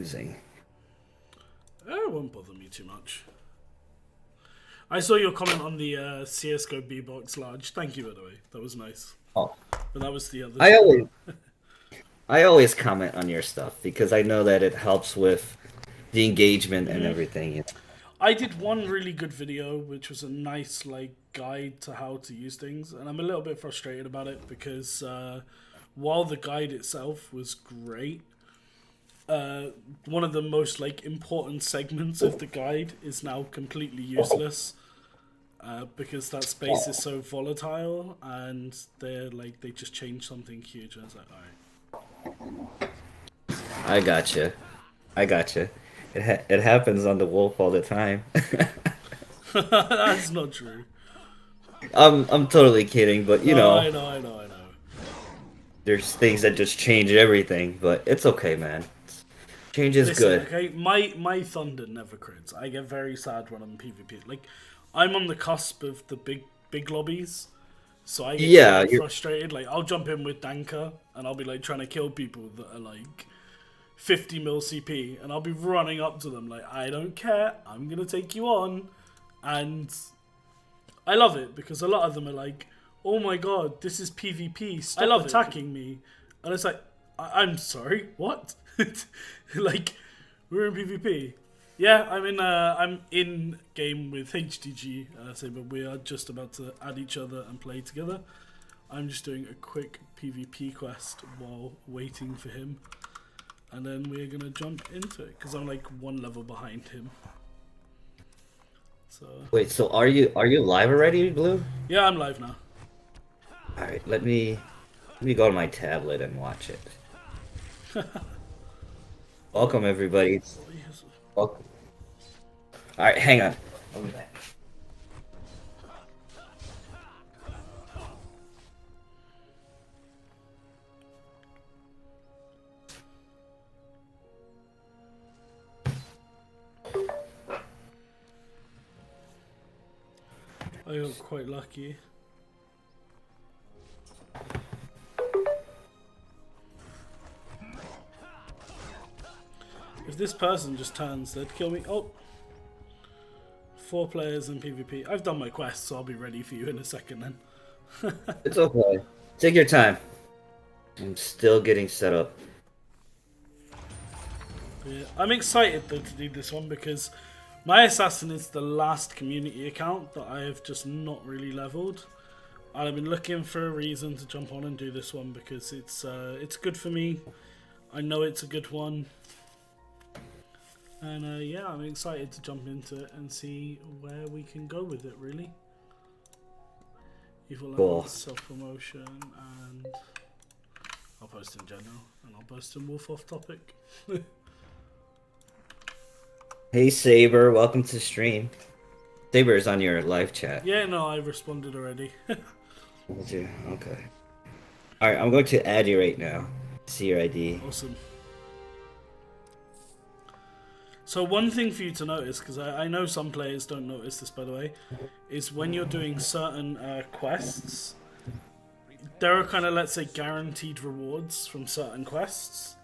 using. It won't bother me too much. I saw your comment on the CSGO B-Box large. Thank you, by the way. That was nice. Oh, But that was the other I channel. always I always comment on your stuff because I know that it helps with the engagement and everything. I did one really good video, which was a nice like guide to how to use things, and I'm a little bit frustrated about it because while the guide itself was great, one of the most like important segments of the guide is now completely useless because that space is so volatile, and they just changed something huge. And I was like, all right. I gotcha. I gotcha. It happens on the Wolf all the time. That's not true. I'm totally kidding, but you No, know, I know, I know, I know. there's things that just change everything. But it's okay, man. Change is Listen, good. okay, my thunder never crits. I get very sad when I'm in PvP. Like, I'm on the cusp of the big lobbies, so I get Yeah, quite you're frustrated. Like, I'll jump in with Danker, and I'll be like trying to kill people that are like 50 mil CP, and I'll be running up to them like, I don't care, I'm gonna take you on, and I love it because a lot of them are like, oh my god, this is PvP, stop attacking me, and it's like, I'm sorry, what? Like, we're in PvP. Yeah, I'm in game with HTG, but we are just about to add each other and play together. I'm just doing a quick PvP quest while waiting for him, and then we're gonna jump into it because I'm like one level behind him. So wait. So are you live already, Blue? yeah, I'm live now. All right. Let me go to my tablet and watch it. Welcome everybody. Welcome. All right, hang on. I'll be back. I got quite lucky. If this person just turns, they'd kill me. Oh, 4 players in PvP. I've done my quest, so I'll be ready for you in a second then. It's okay. Take your time. I'm still getting set up. Yeah, I'm excited though to do this one because my assassin is the last community account that I have just not really leveled. And I've been looking for a reason to jump on and do this one because it's good for me. I know it's a good one. And yeah, I'm excited to jump into it and see where we can go with it, really. Evil Cool. self-promotion, and I'll post in general, and I'll post in Wolf off topic. Hey Saber, welcome to stream. Saber is on your live chat. Yeah, no, I responded already. Did you? Okay. Alright, I'm going to add you right now. See your ID. Awesome. So one thing for you to notice, because I know some players don't notice this by the way, is when you're doing certain quests, there are kind of, let's say, guaranteed rewards from certain quests.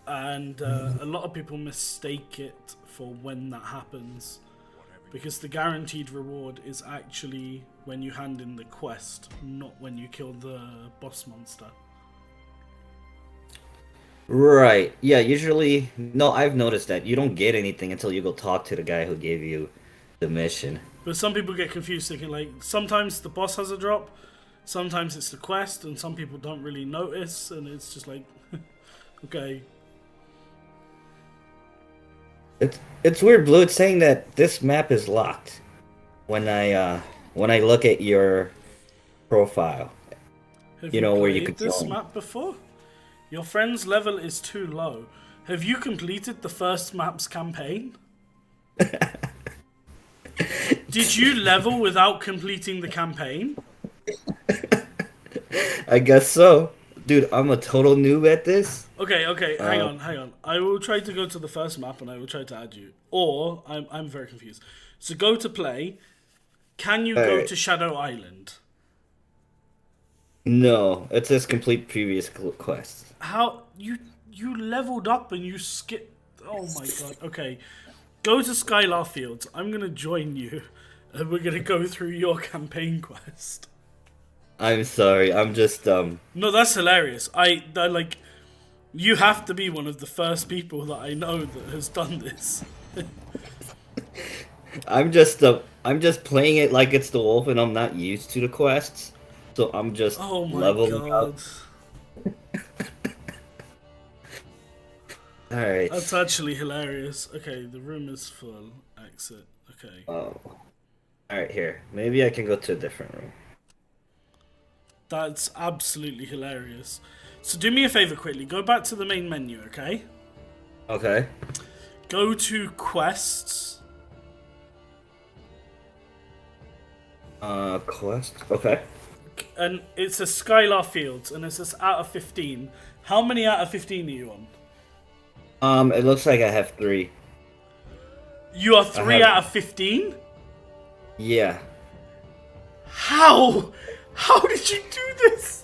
And a lot of people mistake it for when that happens. Because the guaranteed reward is actually when you hand in the quest, not when you kill the boss monster. Right. Yeah, usually... No, I've noticed that. You don't get anything until you go talk to the guy who gave you the mission. But some people get confused thinking like, sometimes the boss has a drop, sometimes it's the quest, and some people don't really notice, and it's just like, okay. It's weird, Blue. It's saying that this map is locked when I look at your profile. Have You know, where you played could this join. map before? Your friend's level is too low. Have you completed the first map's campaign? Did you level without completing the campaign? I guess so. Dude, I'm a total noob at this. Okay, hang on. I will try to go to the first map and I will try to add you. Or, I'm very confused. So go to play. Can you go Alright. to Shadow Island? No, it says complete previous quest. How you leveled up and you skipped? Oh my god. Okay. Go to Skylar Fields. I'm gonna join you. And we're gonna go through your campaign quest. I'm sorry. I'm just No, that's hilarious. I like. You have to be one of the first people that I know that has done this. I'm just playing it like it's the wolf, and I'm not used to the quests, so I'm just Oh my leveling up. god. All right. That's actually hilarious. Okay, the room is full. Exit. Okay. Oh. All right. Here, maybe I can go to a different room. That's absolutely hilarious. So do me a favor quickly. Go back to the main menu, okay? Okay. Go to quests. Quest. Okay. And it says Skylar Fields, and it says out of 15. How many out of 15 are you on? It looks like I have 3. You are 3 have- out of 15? Yeah. How? How did you do this?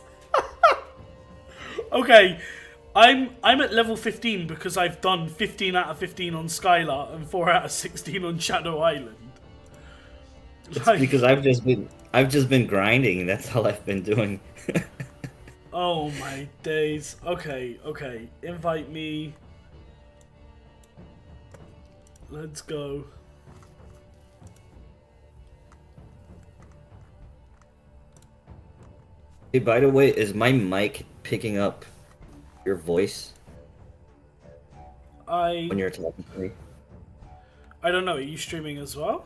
Okay, I'm at level 15 because I've done 15 out of 15 on Skylar and 4 out of 16 on Shadow Island. It's because I've just been grinding. That's all I've been doing. Oh my days. Okay, okay. Invite me. Let's go. Hey, by the way, is my mic picking up your voice when you're talking to me? I don't know. Are you streaming as well?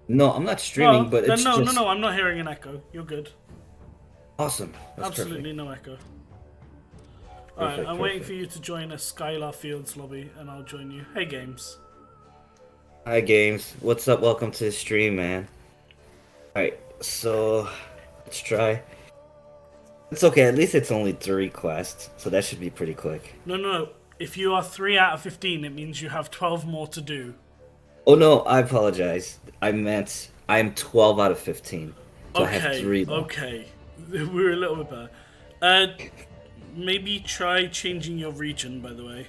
No, I'm not streaming, No, but then it's no, just no, no. I'm not hearing an echo. You're good. awesome. That's Absolutely perfect. no echo. Alright, Perfect, I'm waiting perfect. for you to join a Skylar Fields lobby, and I'll join you. Hey, games. Hi, games. What's up? Welcome to the stream, man. All right, so let's try. It's okay. At least it's only 3 quests, so that should be pretty quick. No, no, no. If you are 3 out of 15, it means you have 12 more to do. Oh no, I apologize. I meant I'm 12 out of 15, so I have 3 left. Okay. We're a little bit better. Uh, maybe try changing your region, by the way.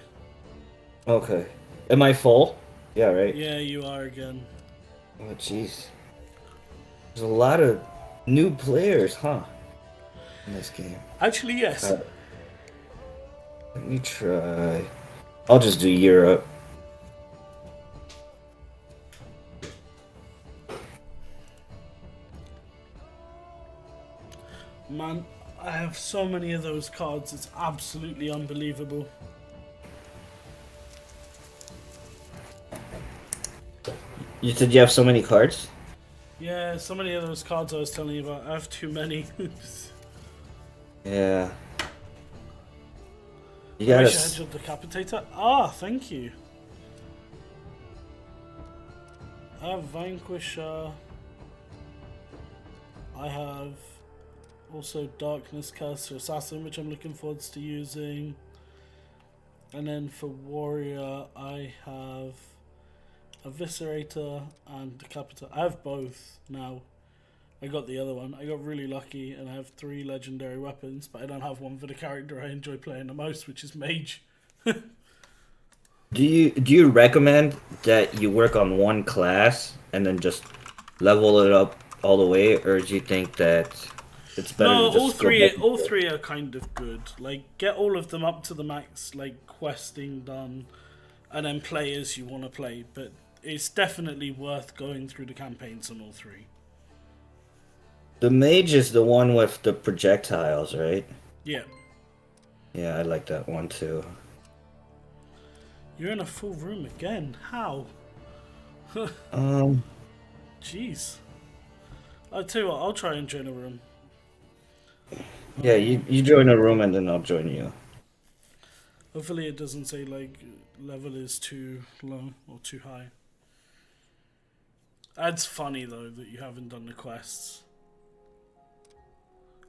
Okay. Am I full? Yeah, right. Yeah, you are again. Oh, jeez. There's a lot of new players, huh? In this game. Actually, yes. Let me try. I'll just do Europe. Man, I have so many of those cards, it's absolutely unbelievable. You said you have so many cards? Yeah, so many of those cards I was telling you about. I have too many. Yeah. You I gotta. wish I had your Decapitator. Ah, thank you. I have Vanquisher. I have also Darkness Caster Assassin, which I'm looking forward to using. And then for Warrior, I have Eviscerator and Decapitator. I have both now. I got the other one. I got really lucky and I have 3 legendary weapons, but I don't have one for the character I enjoy playing the most, which is Mage. Do you recommend that you work on one class and then just level it up all the way, or do you think that it's better No, to all just go three, back? all three are kind of good. Like, get all of them up to the max, like questing done, and then play as you want to play. But it's definitely worth going through the campaigns on all 3. The mage is the one with the projectiles, right? Yeah, Yeah, I like that one too. you're in a full room again. How? Um, Jeez. I'll tell you what. I'll try and join a room. yeah, you join a room and then I'll join you. Hopefully, it doesn't say like level is too low or too high. That's funny though that you haven't done the quests.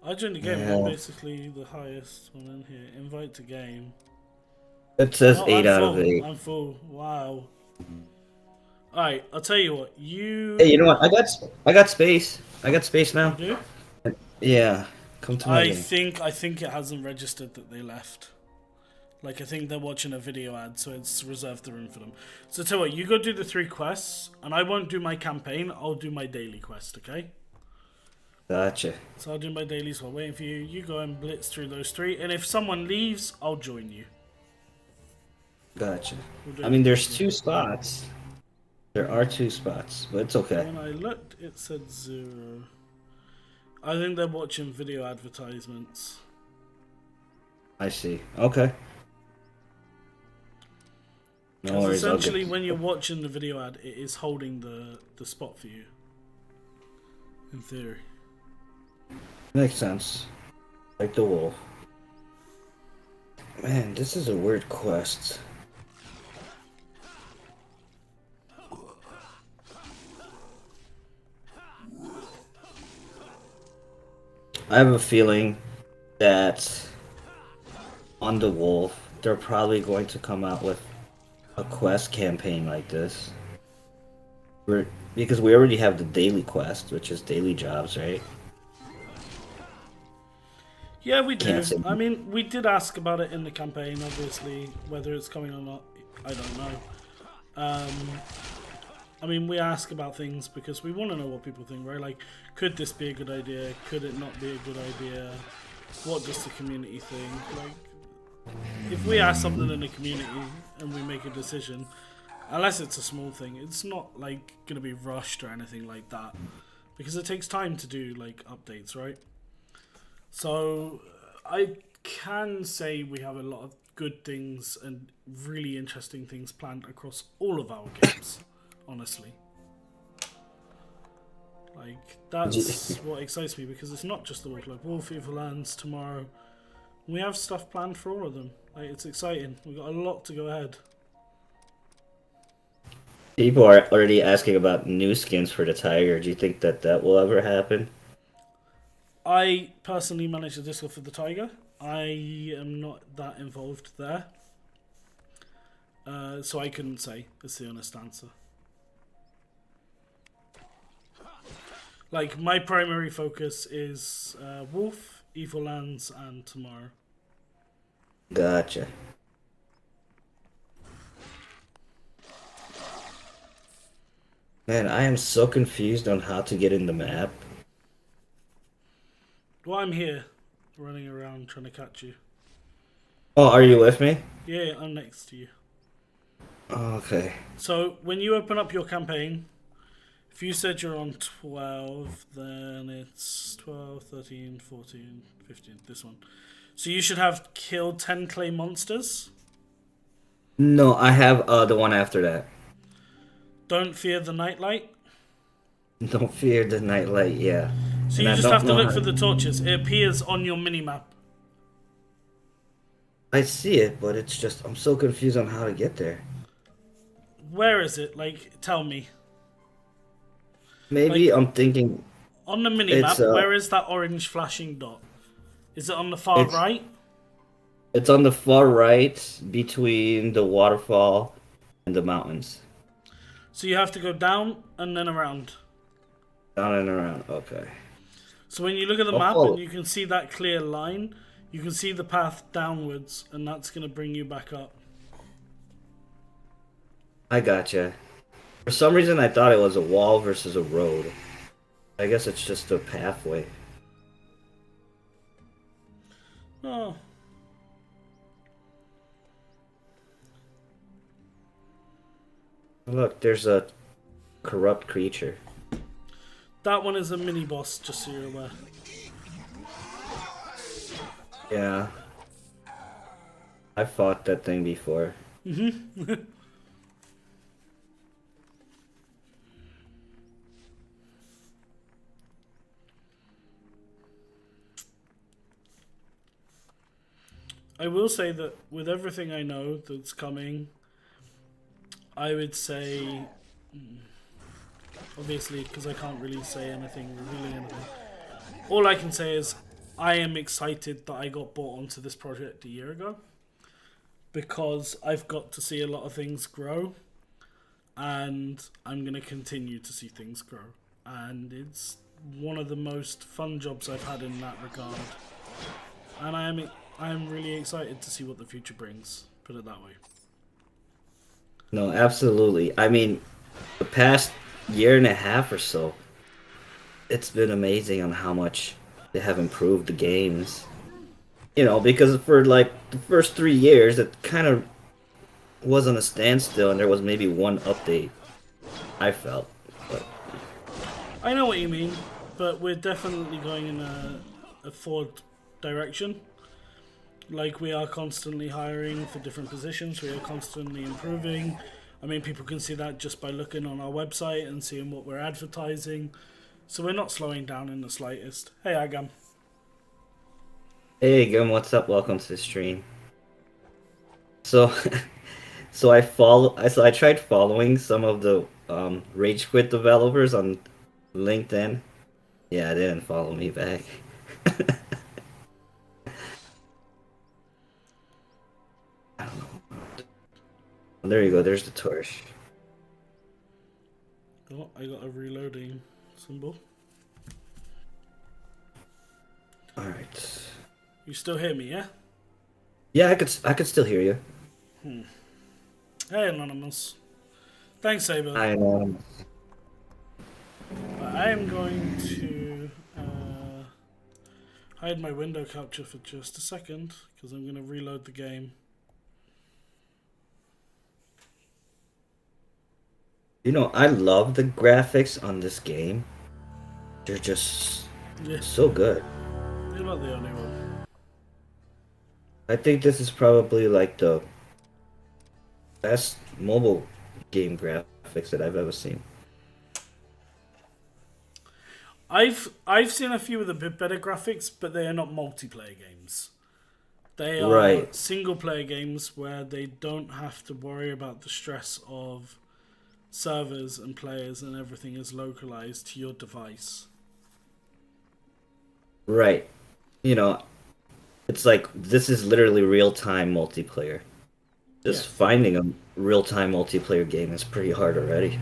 I joined the game. I'm Yeah. basically the highest one in here. Invite to game. It says Oh, 8 I'm out full. of 8. I'm full. Wow. Alright, I'll tell you what. Hey, you know what? I got space. I got space now. do? Yeah, come to my game. I think it hasn't registered that they left. Like, I think they're watching a video ad, so it's reserved the room for them. So tell you what, you go do the 3 quests, and I won't do my campaign, I'll do my daily quest, okay? Gotcha. So I'll do my dailies while waiting for you. You go and blitz through those 3, and if someone leaves, I'll join you. Gotcha. We'll do I it mean, there's properly. 2 spots. There are 2 spots, but it's okay. When I looked, it said 0. I think they're watching video advertisements. I see. Okay. No Because worries. I'll essentially, get. when you're watching the video ad, it is holding the spot for you. In theory. Makes sense. Like the wolf. Man, this is a weird quest. I have a feeling that on the wolf, they're probably going to come out with a quest campaign like this. Because we already have the daily quest, which is daily jobs, right? Yeah, we do. Can't say. I mean, we did ask about it in the campaign, obviously. Whether it's coming or not, I don't know. I mean, we ask about things because we want to know what people think, right? Like, could this be a good idea? Could it not be a good idea? What does the community think? Like, if we ask something in the community and we make a decision, unless it's a small thing, it's not, like, going to be rushed or anything like that. Because it takes time to do, like, updates, right? So, I can say we have a lot of good things and really interesting things planned across all of our games, honestly. Like, that's what excites me, because it's not just the Wolf, like Wolf, Evil Lands, tomorrow. We have stuff planned for all of them. Like, it's exciting. We've got a lot to go ahead. People are already asking about new skins for the tiger. Do you think that that will ever happen? I personally manage the Discord for the Tiger. I am not that involved there. So I couldn't say, is the honest answer. Like, my primary focus is Wolf, Evil Lands, and tomorrow. Gotcha. Man, I am so confused on how to get in the map. Well, I'm here, running around trying to catch you. Oh, are you with me? Yeah, I'm next to you. Okay. So, when you open up your campaign, if you said you're on 12, then it's 12, 13, 14, 15, this one. So you should have killed 10 clay monsters. No, I have the one after that. Don't fear the nightlight. Don't fear the nightlight, yeah. So And you I just don't have to know look how... for the torches. It appears on your minimap. I see it, but it's just I'm so confused on how to get there. Where is it? Like, tell me. Maybe Like, I'm thinking on the it's minimap, where is that orange flashing dot? Is it on the far it's right? it's on the far right between the waterfall and the mountains. So you have to go down and then around. Down and around. Okay. So when you look at the I'll map follow. and you can see that clear line, you can see the path downwards, and that's going to bring you back up. I gotcha. For some reason I thought it was a wall versus a road. I guess it's just a pathway. Oh. Look, there's a corrupt creature. That one is a mini boss, just so you're aware. Yeah. I fought that thing before. I will say that with everything I know that's coming, I would say, obviously, because I can't really say anything, revealing anything. All I can say is I am excited that I got brought onto this project a year ago, because I've got to see a lot of things grow, and I'm going to continue to see things grow. And it's one of the most fun jobs I've had in that regard. And I am I'm really excited to see what the future brings. Put it that way. No, absolutely. I mean, the past year and a half or so, it's been amazing on how much they have improved the games. You know, because for like the first 3 years, it kind of was on a standstill, and there was maybe one update. I felt, but I know what you mean, but we're definitely going in a forward direction. Like, we are constantly hiring for different positions, we are constantly improving. I mean, people can see that just by looking on our website and seeing what we're advertising. So we're not slowing down in the slightest. Hey, Agam. hey, Gum, what's up? Welcome to the stream. So, so I tried following some of the Rage Quit developers on LinkedIn. Yeah, they didn't follow me back. I don't know. There you go. There's the torch. Oh, I got a reloading symbol. All right. You still hear me, yeah? Yeah, I could still hear you. Hey, Anonymous. Thanks, Saber. I know. I am going to hide my window capture for just a second because I'm going to reload the game. You know, I love the graphics on this game. They're just Yeah, so good. you're not the only one. I think this is probably like the best mobile game graphics that I've ever seen. I've seen a few with a bit better graphics, but they are not multiplayer games. They are Right, single player games where they don't have to worry about the stress of servers and players, and everything is localized to your device. right. You know, it's like this is literally real-time multiplayer. Yeah. Just finding a real-time multiplayer game is pretty hard already.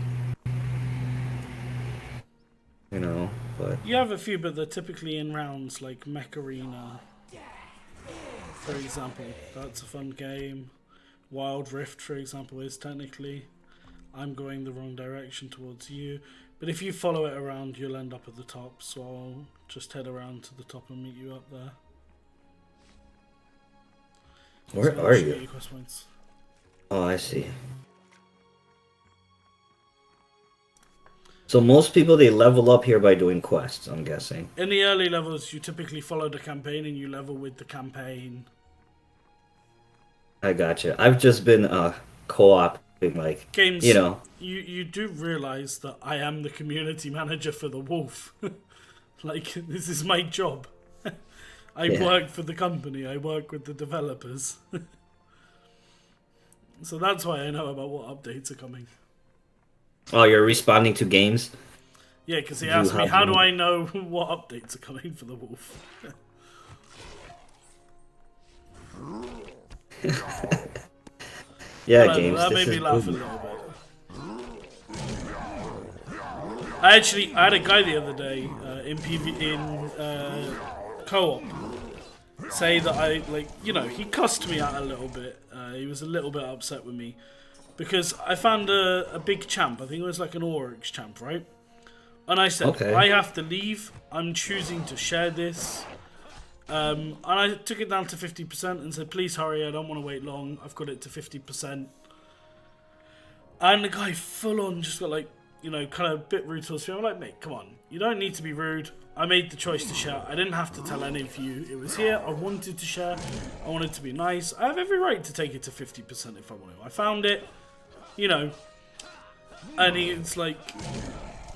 You know, but You have a few, but they're typically in rounds like Mech Arena, for example. That's a fun game. Wild Rift, for example, is technically. I'm going the wrong direction towards you. But if you follow it around, you'll end up at the top. So I'll just head around to the top and meet you up there. where So are I'll show you? quest points. Oh, I see. So most people they level up here by doing quests, I'm guessing. In the early levels, you typically follow the campaign and you level with the campaign. I gotcha. I've just been co-oping like, you Games, know, you do realize that I am the community manager for the Wolf. Like, this is my job. I Yeah. work for the company. I work with the developers. So that's why I know about what updates are coming. oh, you're responding to games. Yeah, because he You asked me, have how do one. I know what updates are coming for the Wolf? Yeah, Whatever, games. that This made me is laugh a movie. little bit. I had a guy the other day in co-op say that I, like, you know, he cussed me out a little bit. He was a little bit upset with me because I found a big champ. I think it was like an Oryx champ, right? And I said, Okay. I have to leave. I'm choosing to share this. And I took it down to 50% and said, please hurry, I don't want to wait long. I've got it to 50%. And the guy full on just got like, you know, kind of a bit rude towards me. I'm like, mate, come on. You don't need to be rude. I made the choice to share. I didn't have to tell any of you. It was here. I wanted to share. I wanted to be nice. I have every right to take it to 50% if I want to. I found it, you know. And it's like,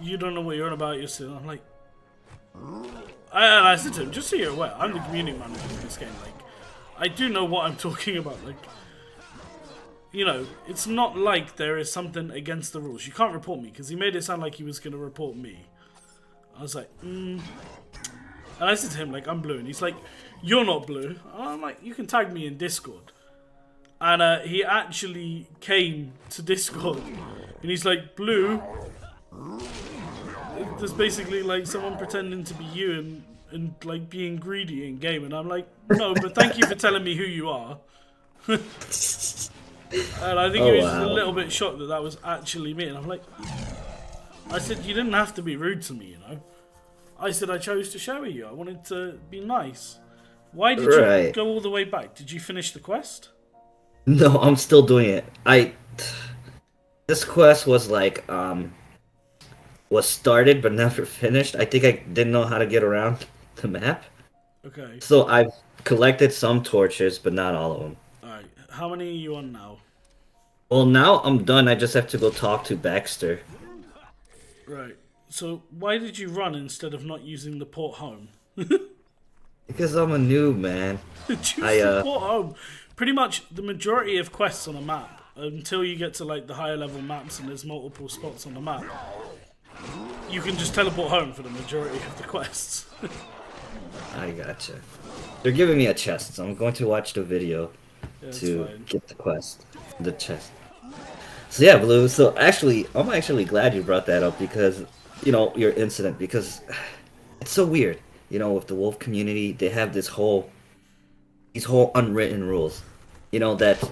you don't know what you're on about. You're still. I'm like, and I said to him, just so you're aware, I'm the community manager for this game. Like, I do know what I'm talking about. Like, you know, it's not like there is something against the rules. You can't report me, because he made it sound like he was going to report me. I was like, And I said to him, like, I'm blue. And he's like, you're not blue. And I'm like, you can tag me in Discord. And he actually came to Discord. And he's like, blue. There's basically like someone pretending to be you and like being greedy in game, and I'm like, no, but thank you for telling me who you are. And I think he Oh was just a wow. little bit shocked that that was actually me, and I'm like, I said you didn't have to be rude to me, you know. I said I chose to show you. I wanted to be nice. Why did you Right. go all the way back? Did you finish the quest? No, I'm still doing it. This quest was like was started but never finished. I think I didn't know how to get around the map. Okay. So I've collected some torches, but not all of them. Alright. How many are you on now? Well, now I'm done. I just have to go talk to Baxter. Right. So why did you run instead of not using the port home? Because I'm a noob, man. Choose I the port home. Pretty much the majority of quests on a map, until you get to like the higher level maps and there's multiple spots on the map, you can just teleport home for the majority of the quests. I gotcha. They're giving me a chest, so I'm going to watch the video Yeah, it's to fine. get the quest. The chest. So yeah, Blue. So actually, I'm actually glad you brought that up because, your incident, because it's so weird. With the wolf community, they have these whole unwritten rules. That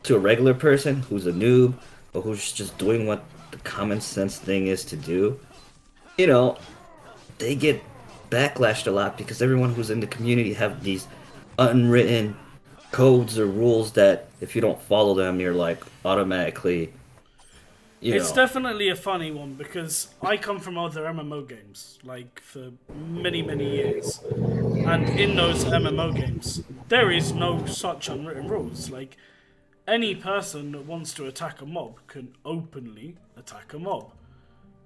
to a regular person who's a noob or who's just doing what the common sense thing is to do, you know, they get backlashed a lot because everyone who's in the community have these unwritten codes or rules that if you don't follow them, you're like automatically, you It's know. definitely a funny one because I come from other MMO games, like for many, many years. And in those MMO games, there is no such unwritten rules. Like, any person that wants to attack a mob can openly attack a mob.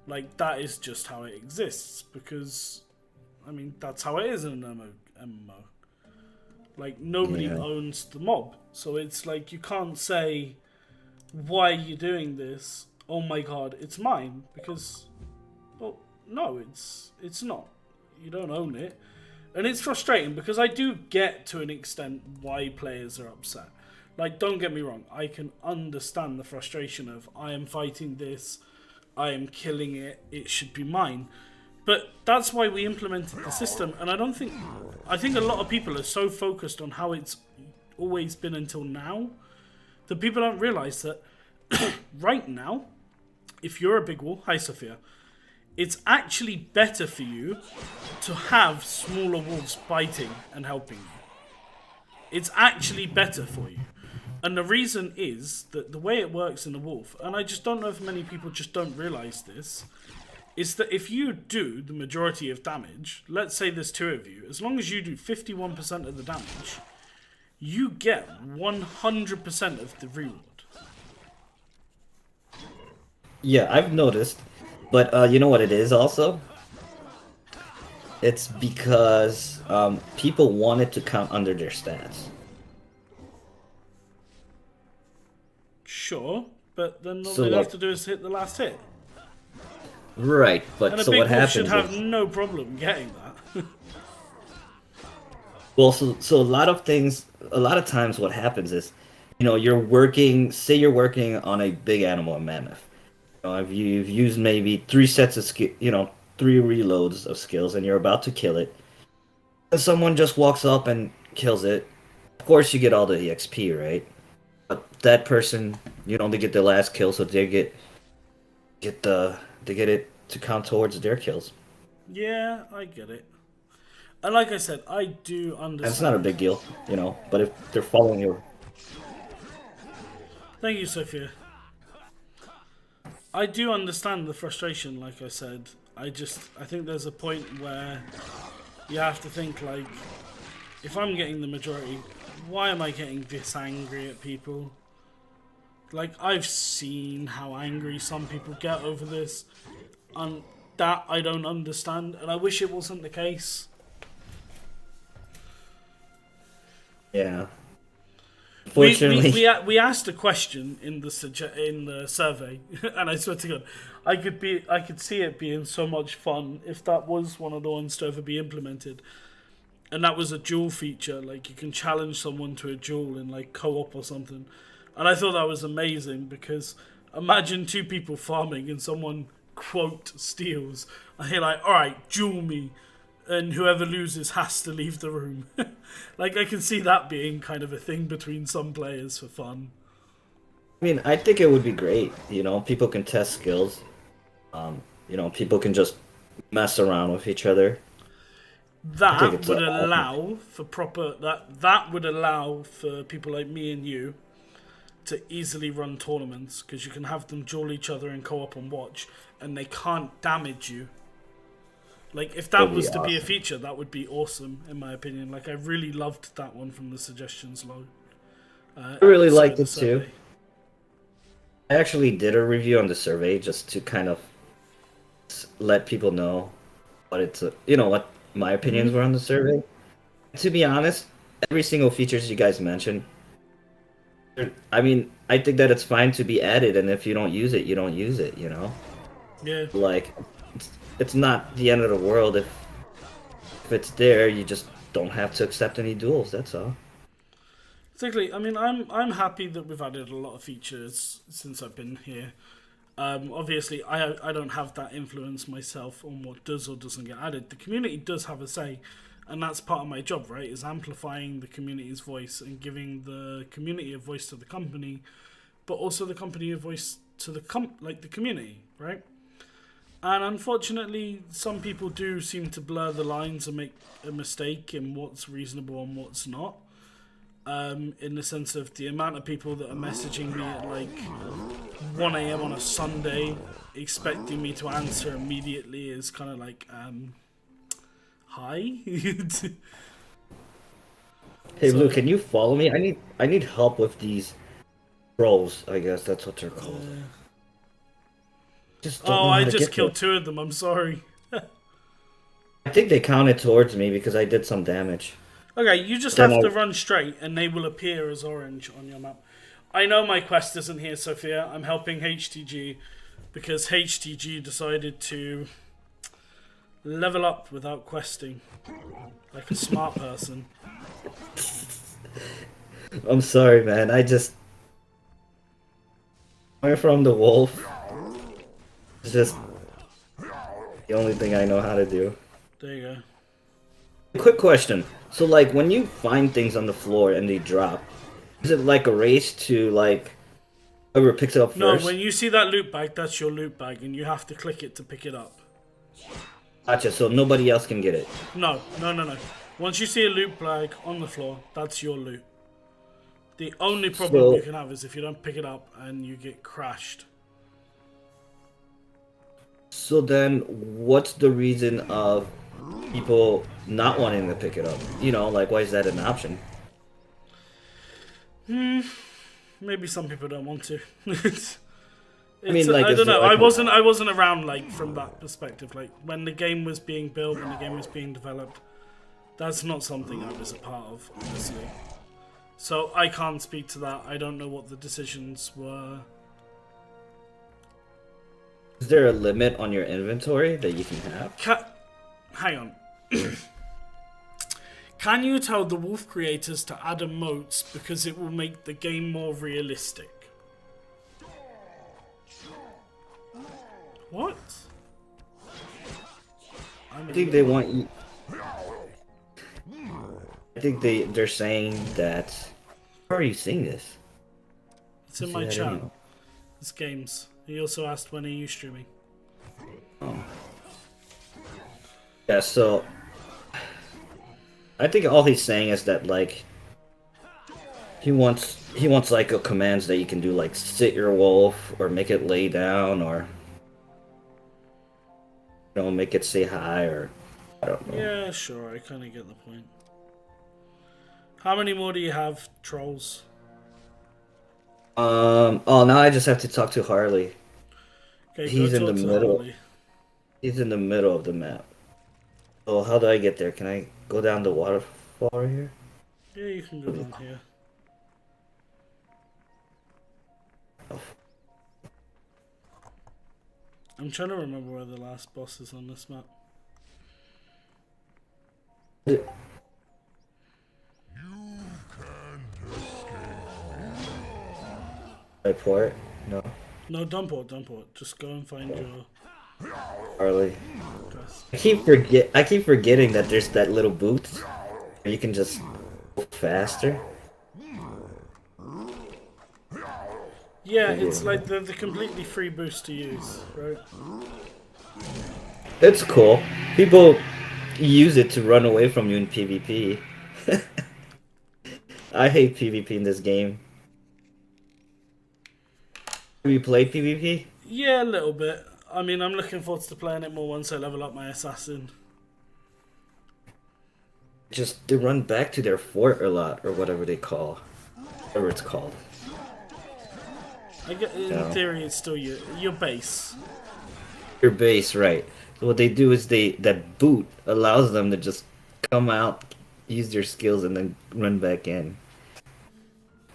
Like, that is just how it exists because, I mean, that's how it is in an MMO. Like, nobody Yeah. owns the mob. So it's like, you can't say, why are you doing this? Oh my god, it's mine. Because, well, no, it's not. You don't own it. And it's frustrating because I do get to an extent why players are upset. Like, don't get me wrong, I can understand the frustration of I am fighting this, I am killing it, it should be mine. But that's why we implemented the system, and I think a lot of people are so focused on how it's always been until now that people don't realise that right now, if you're a big wolf, hi Sophia, it's actually better for you to have smaller wolves biting and helping you. It's actually better for you. And the reason is that the way it works in the wolf, and I just don't know if many people just don't realise this, is that if you do the majority of damage, let's say there's two of you, as long as you do 51% of the damage, you get 100% of the reward. Yeah, I've noticed. But you know what it is also? It's because people want it to count under their stats. Sure, but then all So they have like, to do is hit the last hit. right, And but a so what big wolf should happens have is, no problem getting that. well, so a lot of times what happens is, you're working, say you're working on a big animal, a mammoth. If you've used maybe three sets of skill, three reloads of skills, and you're about to kill it, and someone just walks up and kills it. Of course, you get all the EXP, right? But that person, they get the last kill, so they get it to count towards their kills. Yeah, I get it. And like I said, I do And it's not a understand. big deal, But if they're following your, Thank you, Sophia. I do understand the frustration, like I said. I think there's a point where you have to think, like, if I'm getting the majority, why am I getting this angry at people? Like, I've seen how angry some people get over this, and that I don't understand, and I wish it wasn't the case. yeah. We, we, Fortunately, we, we asked a question in the survey, and I swear to God, I could see it being so much fun if that was one of the ones to ever be implemented, and that was a duel feature. Like, you can challenge someone to a duel in like co-op or something, and I thought that was amazing because imagine two people farming and someone quote steals, and you're like, all right, duel me, and whoever loses has to leave the room. Like, I can see that being kind of a thing between some players for fun. I mean, I think it would be great. You know, people can test skills. You know, people can just mess around with each other. I think That it's would awesome. allow for proper that would allow for people like me and you to easily run tournaments because you can have them duel each other in co-op and watch, and they can't damage you. Like, if It that would be was to be a awesome. feature, that would be awesome in my opinion. Like, I really loved that one from the suggestions log. I really Sorry, liked the it too. survey. I actually did a review on the survey just to kind of let people know what it's, you know, what my opinions were on the survey. To be honest, every single features you guys mentioned, I mean, I think that it's fine to be added, and if you don't use it, you don't use it, you know? Yeah, Like, it's not the end of the world if it's there, you just don't have to accept any duels, that's all. particularly. I mean, I'm happy that we've added a lot of features since I've been here. Obviously, I don't have that influence myself on what does or doesn't get added. The community does have a say, and that's part of my job, right? Is amplifying the community's voice and giving the community a voice to the company, but also the company a voice to the community, right? And unfortunately, some people do seem to blur the lines and make a mistake in what's reasonable and what's not. In the sense of the amount of people that are messaging me at like 1 a.m. on a Sunday, expecting me to answer immediately is kind of like, hi. Hey, Blue, So, can you follow me? I need help with these trolls, I guess that's what they're called. Just don't oh, know how I to just get there. killed two of them. I'm sorry. I think they counted towards me because I did some damage. Okay, you just Then have I to run straight, and they will appear as orange on your map. I know my quest isn't here, Sophia. I'm helping HTG because HTG decided to level up without questing, like a smart person. I'm sorry, man. I just coming from the wolf. It's just the only thing I know how to do. There you go. Quick question. So, like, when you find things on the floor and they drop, is it like a race to, like, whoever picks it up No, first? when you see that loot bag, that's your loot bag, and you have to click it to pick it up. Gotcha, so nobody else can get it. No, no, no, no. Once you see a loot bag on the floor, that's your loot. The only problem you So, can have is if you don't pick it up and you get crashed. so then what's the reason of people not wanting to pick it up? You know, like, why is that an option? Maybe some people don't want to. I mean, like, I is don't there know. like I wasn't around like from that perspective. Like when the game was being built, when the game was being developed, that's not something I was a part of, honestly. So I can't speak to that. I don't know what the decisions were. is there a limit on your inventory that you can have? Hang on. Can you tell the Wolf creators to add emotes because it will make the game more realistic? What? I think they want you. I think they're saying that. How are you seeing this? It's I in see my that chat. anyway. It's games. He also asked when are you streaming. Oh. Yeah, so I think all he's saying is that like he wants like a commands that you can do like sit your wolf or make it lay down or make it say hi or I don't know. Yeah, sure. I kind of get the point. How many more do you have, trolls? Oh, now I just have to talk to Harley. Okay, go He's in the talk to middle. Harley. He's in the middle of the map. Oh, how do I get there? Can I go down the waterfall right here? Yeah, you can go down here. I'm trying to remember where the last boss is on this map. I port? No. No, don't port. Just go and find your Harley. Quest. I keep forgetting that there's that little boots where you can just go faster. Yeah, it's like the completely free boost to use, right? It's cool. People use it to run away from you in PvP. I hate PvP in this game. Have you played PvP? Yeah, a little bit. I mean, I'm looking forward to playing it more once I level up my assassin. Just they run back to their fort a lot, or whatever it's called. I get, in No. theory, it's still your base. Your base, right? So what they do is that boot allows them to just come out, use their skills, and then run back in.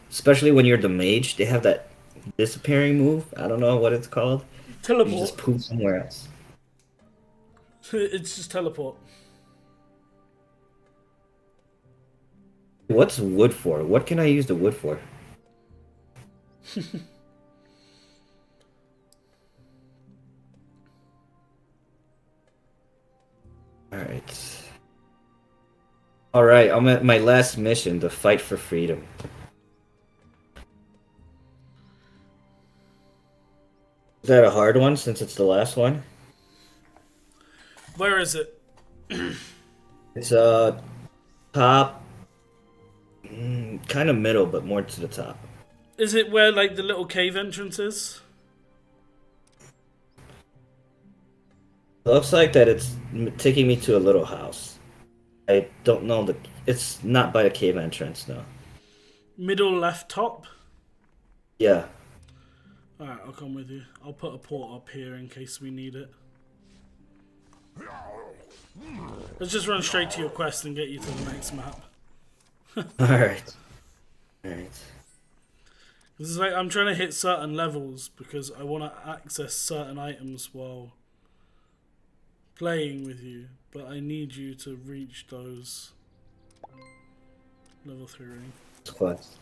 Especially when you're the mage, they have that disappearing move. I don't know what it's called. You Teleport. just poof somewhere else. It's just teleport. What's wood for? What can I use the wood for? Alright. Alright, I'm at my last mission, the fight for freedom. Is that a hard one since it's the last one? Where is it? It's top, kind of middle, but more to the top. Is it where like the little cave entrance is? Looks like that it's taking me to a little house. I don't know it's not by the cave entrance, no. Middle left top. Yeah. Alright, I'll come with you. I'll put a port up here in case we need it. Let's just run straight to your quest and get you to the next map. Alright. Alright. This is like I'm trying to hit certain levels because I want to access certain items while playing with you, but I need you to reach those level 3. Quest.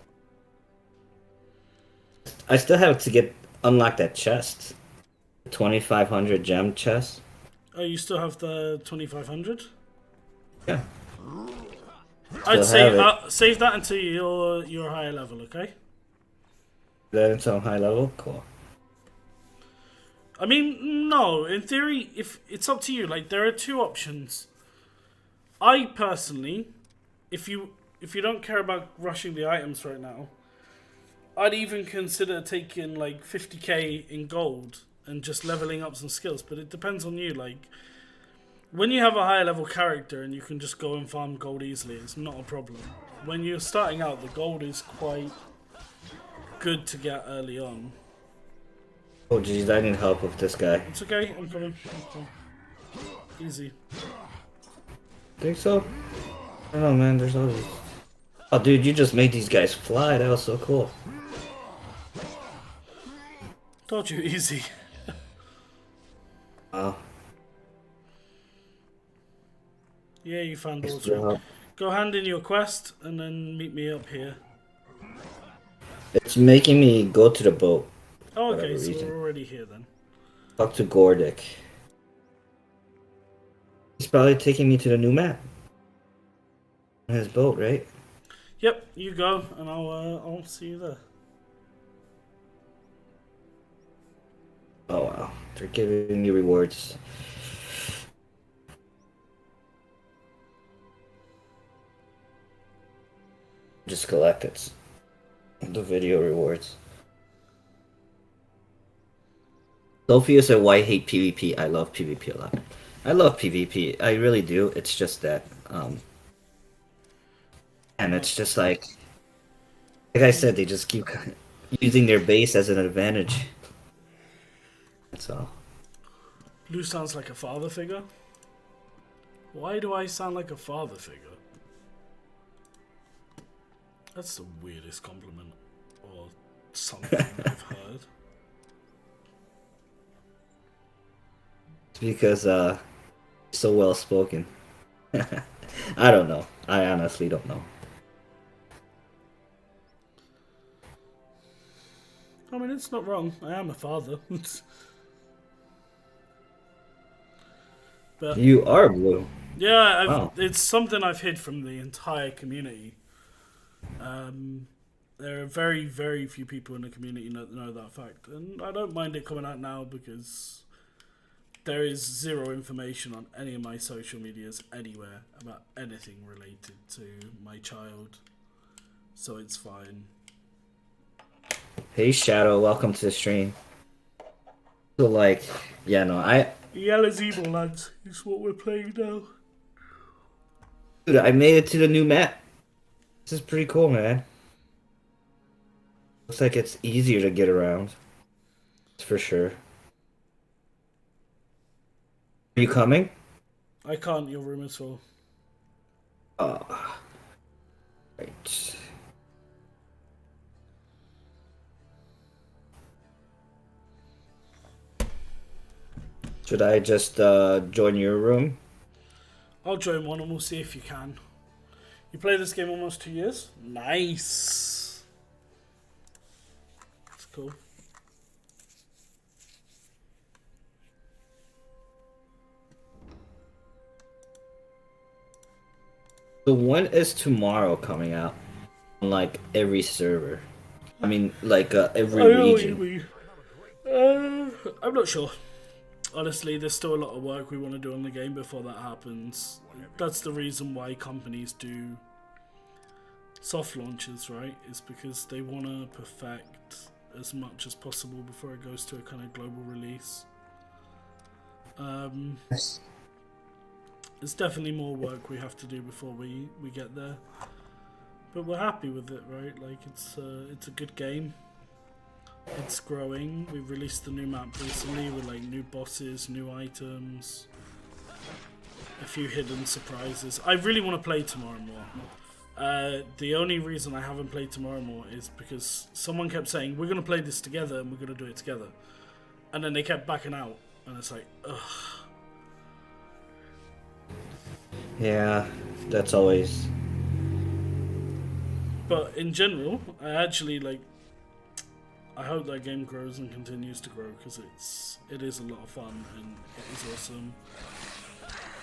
I still have to unlock that chest. 2500 gem chest. Oh, you still have the 2500? Yeah. I'd Still say have it. save that until you're higher level, okay? That until high level? Cool. I mean, no. In theory, if it's up to you. Like there are two options. I personally, if you don't care about rushing the items right now, I'd even consider taking like 50k in gold and just leveling up some skills. But it depends on you. Like when you have a higher level character and you can just go and farm gold easily, it's not a problem. When you're starting out, the gold is quite good to get early on. Oh jeez, I need help with this guy. It's okay, I'm coming. Easy. Think so? I don't know, man. There's all these. Oh, dude, you just made these guys fly. That was so cool. Told you, easy. Wow. Yeah, you found Thanks all for the three. help. Go hand in your quest and then meet me up here. It's making me go to the boat. Oh, For okay, whatever so reason. we're already here then. Talk to Gordic. He's probably taking me to the new map. On his boat, right? Yep, you go and I'll see you there. Oh wow, they're giving me rewards. Just collect it. The video rewards. Sophia said, "Why hate PvP? I love PvP a lot. I love PvP. I really do. It's just that, and it's just like I said, they just keep using their base as an advantage. That's all. Blue sounds like a father figure. Why do I sound like a father figure? That's the weirdest compliment or something I've heard. It's because so well spoken. I don't know. I honestly don't know. I mean, it's not wrong. I am a father. But You are blue. yeah, Wow. it's something I've hid from the entire community. There are very, very few people in the community that know that fact, and I don't mind it coming out now because there is zero information on any of my social medias anywhere about anything related to my child, so it's fine. Hey Shadow, welcome to the stream. So like, yeah, no, Yellow's evil, lads, is what we're playing now. dude, I made it to the new map. This is pretty cool, man. Looks like it's easier to get around. That's for sure. Are you coming? I can't, your room is full. Oh, right. Should I just join your room? I'll join one and we'll see if you can. You play this game almost 2 years? Nice. That's cool. So when is tomorrow coming out on like every server? I mean, like every I know what you region. mean. I'm not sure. Honestly, there's still a lot of work we want to do on the game before that happens. That's the reason why companies do soft launches, right? Is because they want to perfect as much as possible before it goes to a kind of global release. Yes. There's definitely more work we have to do before we get there. But we're happy with it, right? Like it's a good game. It's growing. We released the new map recently with like new bosses, new items, a few hidden surprises. I really want to play Tomorrow more. The only reason I haven't played Tomorrow more is because someone kept saying we're gonna play this together and we're gonna do it together, and then they kept backing out, and it's like, ugh. Yeah, that's always. But in general, I actually like. I hope that game grows and continues to grow because it is a lot of fun and it is awesome.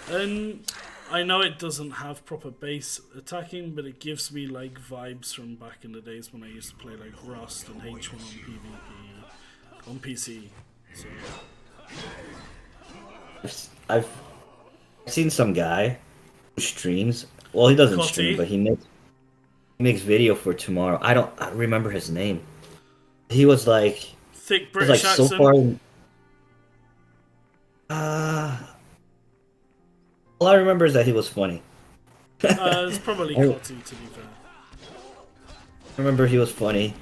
And I know it doesn't have proper base attacking, but it gives me like vibes from back in the days when I used to play like Rust and H1 on PvP on PC. So I've seen some guy who streams. Well, he doesn't stream, Cotty, but he makes video for tomorrow. I don't remember his name. He was like thick was like British so far. accent. Uh, all I remember is that he was funny. It's probably I Cotty to be fair. remember he was funny,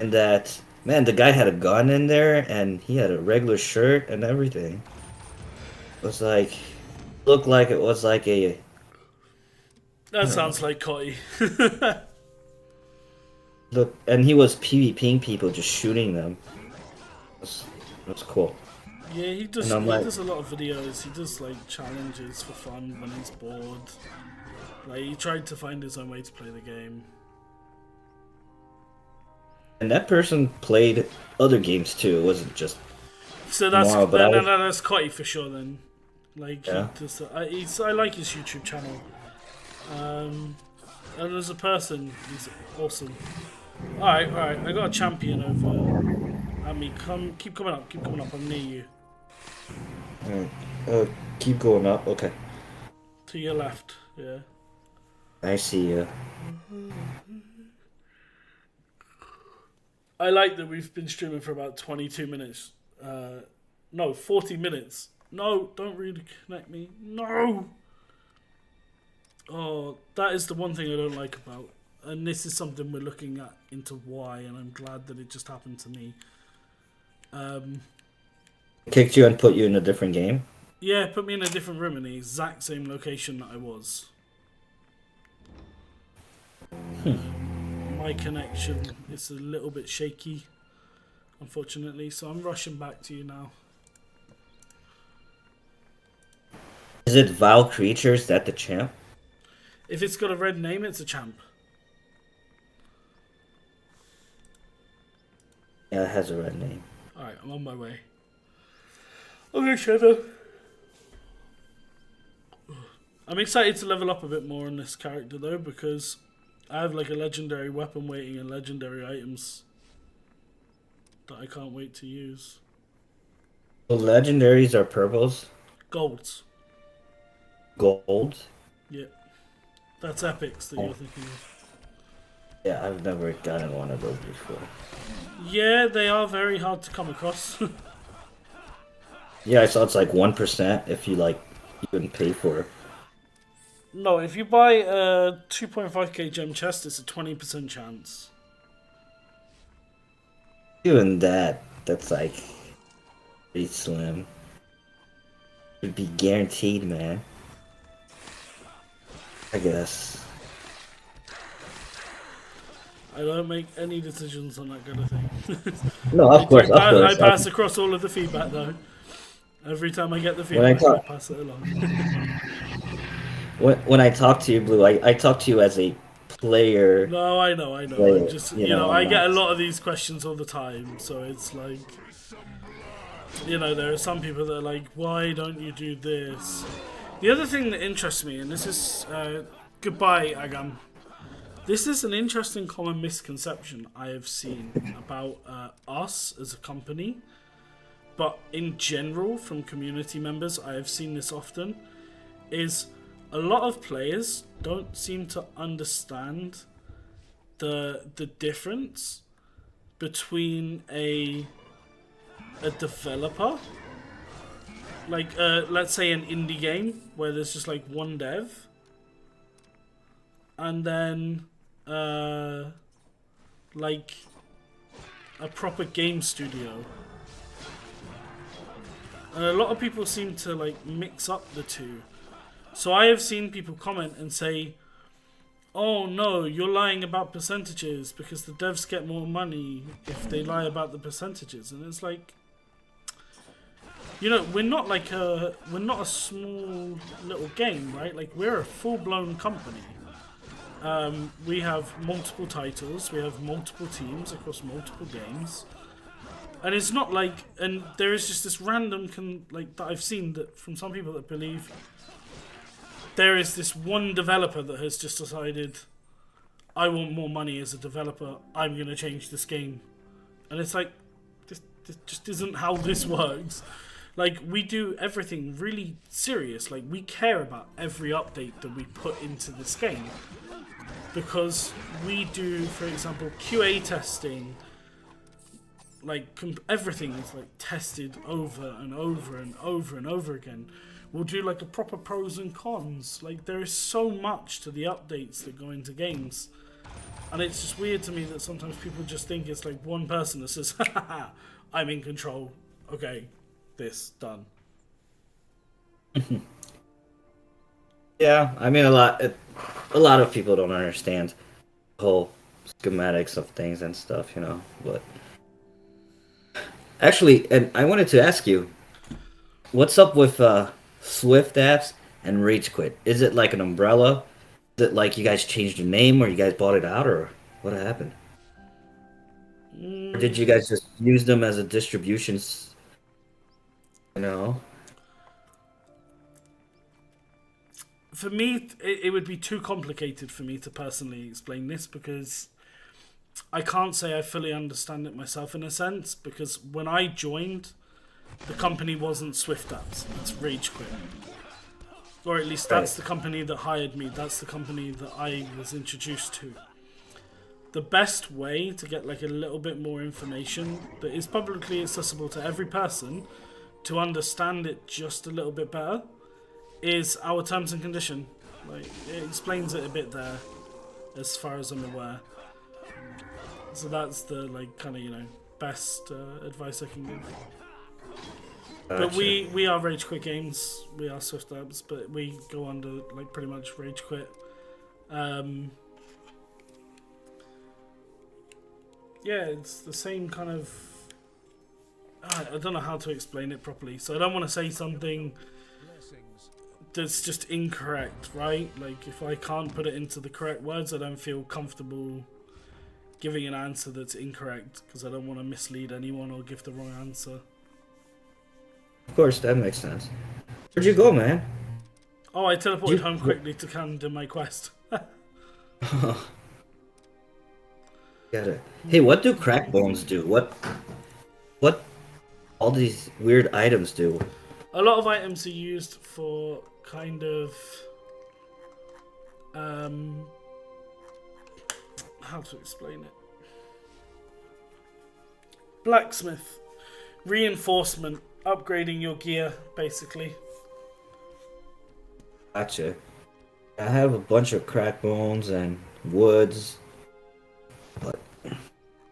and that man, the guy had a gun in there, and he had a regular shirt and everything. It was like looked like it was like a I That don't sounds know. like Cotty. Look, and he was PvPing people, just shooting them. It was cool. Yeah, he And does. I'm He like, does a lot of videos. He does like challenges for fun when he's bored. Like he tried to find his own way to play the game. and that person played other games too. It wasn't just So that's tomorrow, but I no, no, was no, that's Cotty for sure. Then, like he yeah. does. I like his YouTube channel. And as a person, he's awesome. All right, all right. I got a champion over at me. Keep coming up. Keep coming up. I'm near you. Mm. Keep going up. Okay, To your left. Yeah. I see you. I like that we've been streaming for about 22 minutes. No, 40 minutes. No, don't really connect me. No! Oh, that is the one thing I don't like about. And this is something we're looking at into why, and I'm glad that it just happened to me. Kicked you and put you in a different game. Yeah, put me in a different room in the exact same location that I was. My connection is a little bit shaky, unfortunately, so I'm rushing back to you now. Is it Vile Creatures that the champ? If it's got a red name, it's a champ. Yeah, it has a red name. Alright, I'm on my way. Okay, Shadow. I'm excited to level up a bit more on this character though, because I have like a legendary weapon waiting and legendary items that I can't wait to use. The legendaries are purples, Golds. gold. Yeah. That's epics that Oh, you're thinking of. yeah, I've never gotten one of those before. Yeah, they are very hard to come across. Yeah, I saw it's like 1% if you like even pay for it. No, if you buy a 2.5k gem chest, it's a 20% chance. Even that, that's like pretty slim. It'd be guaranteed, man. I guess. I don't make any decisions on that kind of thing. No, I of do course, of I course. pass across all of the feedback though. Every time I get the When I feedback, I talk, pass it along. when I talk to you, Blue, I talk to you as a player. No, I know. I'm Player, just, you know, I'm I get a not. lot of these questions all the time, so it's like, there are some people that are like, why don't you do this? The other thing that interests me, and this is, goodbye, Agam. This is an interesting common misconception I have seen about us as a company, but in general from community members, I have seen this often, is a lot of players don't seem to understand the difference between a developer, like let's say an indie game where there's just like one dev, and then like a proper game studio. And a lot of people seem to like mix up the two. So I have seen people comment and say, oh no, you're lying about percentages because the devs get more money if they lie about the percentages. And it's like, we're not a small little game, right? Like, we're a full-blown company. We have multiple titles, we have multiple teams across multiple games. And it's not like, and there is just this random, that I've seen that from some people that believe there is this one developer that has just decided, I want more money as a developer, I'm going to change this game. And it's like, this just isn't how this works. Like, we do everything really serious. Like, we care about every update that we put into this game. Because we do, for example, QA testing. Like, everything is like tested over and over and over and over again. We'll do like a proper pros and cons. Like, there is so much to the updates that go into games. And it's just weird to me that sometimes people just think it's like one person that says, ha, I'm in control. Okay, this, done. Yeah, I mean a lot of people don't understand the whole schematics of things and stuff, But actually, and I wanted to ask you, what's up with Swift apps and Rage Quit? Is it like an umbrella? Is it like you guys changed your name or you guys bought it out or what happened? Or did you guys just use them as a distribution, you know? For me, it would be too complicated for me to personally explain this because I can't say I fully understand it myself in a sense, because when I joined, the company wasn't Swift Apps, it's Rage Quit. Or at least that's the company that hired me, that's the company that I was introduced to. The best way to get like a little bit more information that is publicly accessible to every person to understand it just a little bit better is our terms and condition. Like, it explains it a bit there, as far as I'm aware. So that's the kind of best advice I can give. But we are Rage Quit Games, we are Swift Apps, but we go under like pretty much Rage Quit. Yeah, it's the same kind of. I don't know how to explain it properly, so I don't want to say something that's just incorrect, right? Like, if I can't put it into the correct words, I don't feel comfortable giving an answer that's incorrect because I don't want to mislead anyone or give the wrong answer. Of course, that makes sense. Where'd you go, man? Oh, I teleported You home quickly to do my quest. got it. Hey, what do crack bones do? What all these weird items do? A lot of items are used for kind of how to explain it? Blacksmith, reinforcement, upgrading your gear, basically. Gotcha. I have a bunch of crack bones and woods, but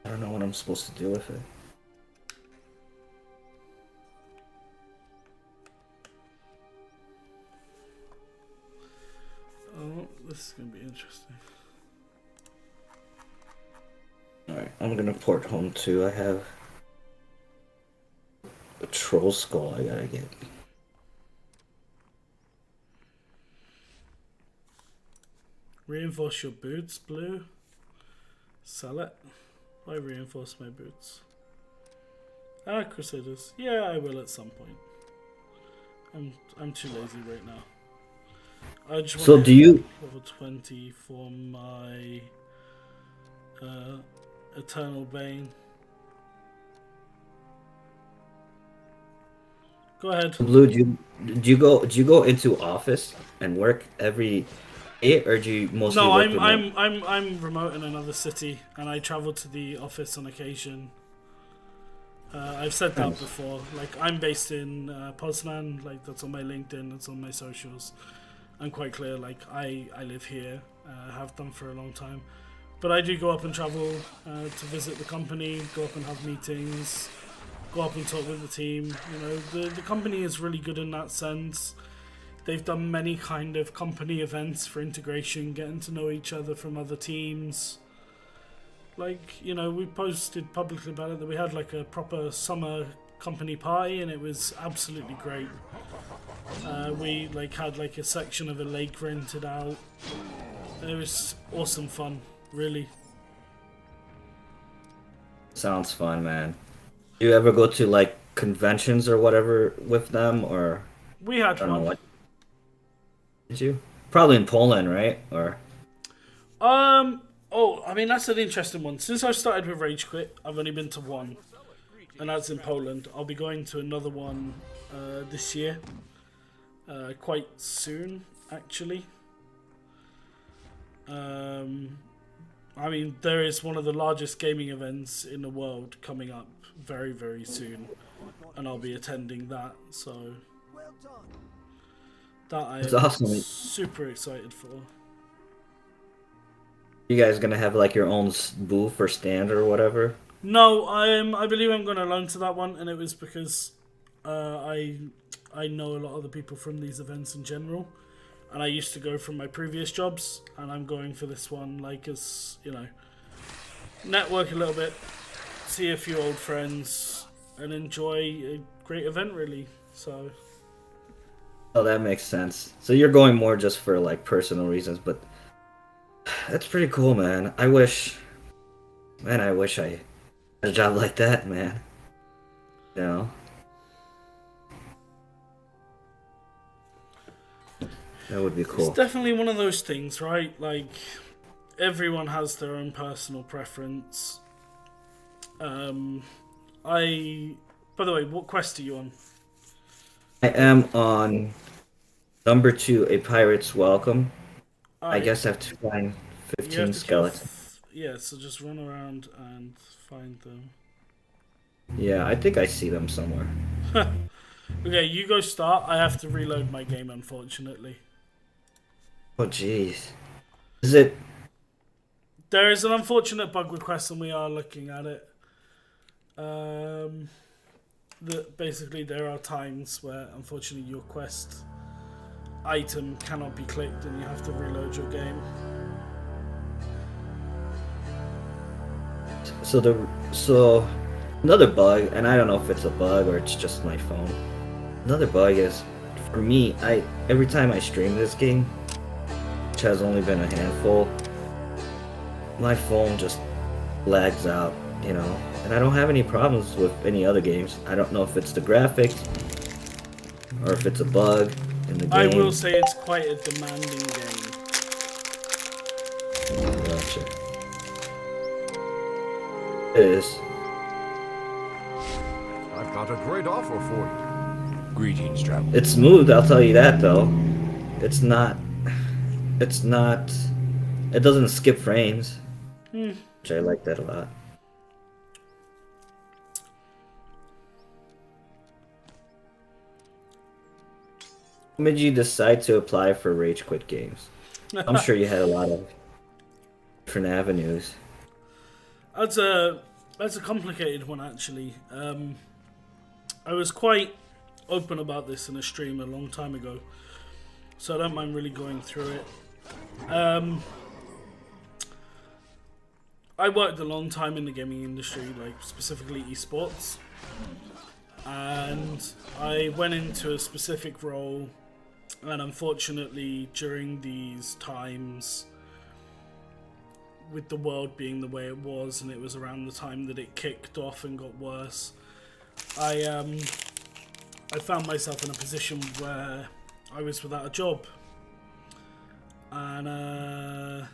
I don't know what I'm supposed to do with it. Oh, this is gonna be interesting. Alright, I'm gonna port home too. I have a troll skull I gotta get. Reinforce your boots, Blue. Sell it. Why reinforce my boots? Ah, Crusaders. Yeah, I will at some point. I'm too lazy right now. I just want So to do you level 20 for my Eternal Bane. Go ahead. Blue, do you go into office and work every day, or do you mostly No, work I'm remote? I'm I'm I'm remote in another city, and I travel to the office on occasion. I've said that Nice. before. Like I'm based in Poznan. Like that's on my LinkedIn. That's on my socials. I'm quite clear. Like I live here. Have done for a long time. But I do go up and travel to visit the company. Go up and have meetings. Go up and talk with the team. You know, the company is really good in that sense. They've done many kind of company events for integration, getting to know each other from other teams. Like, you know, we posted publicly about it that we had like a proper summer company party, and it was absolutely great. We like had like a section of a lake rented out. It was awesome fun, really. Sounds fun, man. Do you ever go to like conventions or whatever with them, or We I had don't know one. what did you? Probably in Poland, right? Or Oh, I mean that's an interesting one. Since I started with Rage Quit, I've only been to one, and that's in Poland. I'll be going to another one this year, quite soon, actually. I mean, there is one of the largest gaming events in the world coming up very, very soon, and I'll be attending that. So that I it's am awesome. super excited for. You guys gonna have like your own booth or stand or whatever? No, I believe I'm going alone to that one, and it was because I know a lot of the people from these events in general, and I used to go from my previous jobs, and I'm going for this one, like as you know, network a little bit, see a few old friends, and enjoy a great event, really. So Oh, that makes sense. So you're going more just for like personal reasons, but that's pretty cool, man. I wish I had a job like that, man. You know, that would be it's cool. definitely one of those things, right? Like everyone has their own personal preference. Um, I. By the way, what quest are you on? I am on number two, a pirate's welcome. I Alright, guess I have to find you have 15 to kill. skeletons. Yeah, so just run around and find them. Yeah, I think I see them somewhere. Okay, you go start. I have to reload my game, unfortunately. Oh, jeez. Is it? There is an unfortunate bug request, and we are looking at it. That basically there are times where, unfortunately, your quest item cannot be clicked, and you have to reload your game. So another bug, and I don't know if it's a bug or it's just my phone. Another bug is, for me, I every time I stream this game, which has only been a handful, my phone just lags out, you know. And I don't have any problems with any other games. I don't know if it's the graphics or if it's a bug. in the I will game. say it's quite a demanding game. Gotcha. It is. I've got a great offer for you. Greetings, traveler. It's smooth, I'll tell you that though. It's not. It's not. It doesn't skip frames, which I like that a lot. When did you decide to apply for Rage Quit games? I'm sure you had a lot of different avenues. That's a complicated one actually. I was quite open about this in a stream a long time ago, so I don't mind really going through it. I worked a long time in the gaming industry, like specifically esports, and I went into a specific role, and unfortunately during these times, with the world being the way it was, and it was around the time that it kicked off and got worse, I found myself in a position where I was without a job, and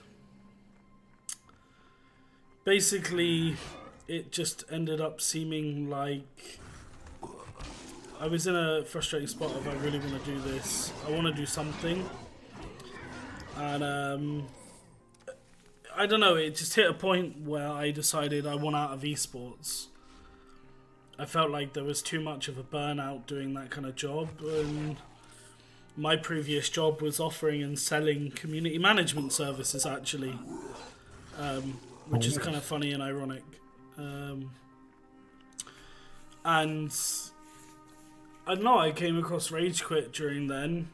basically it just ended up seeming like I was in a frustrating spot of I really want to do this, I want to do something, and I don't know, it just hit a point where I decided I want out of esports. I felt like there was too much of a burnout doing that kind of job, and my previous job was offering and selling community management services actually, which is kind of funny and ironic. And I don't know, I came across Rage Quit during then,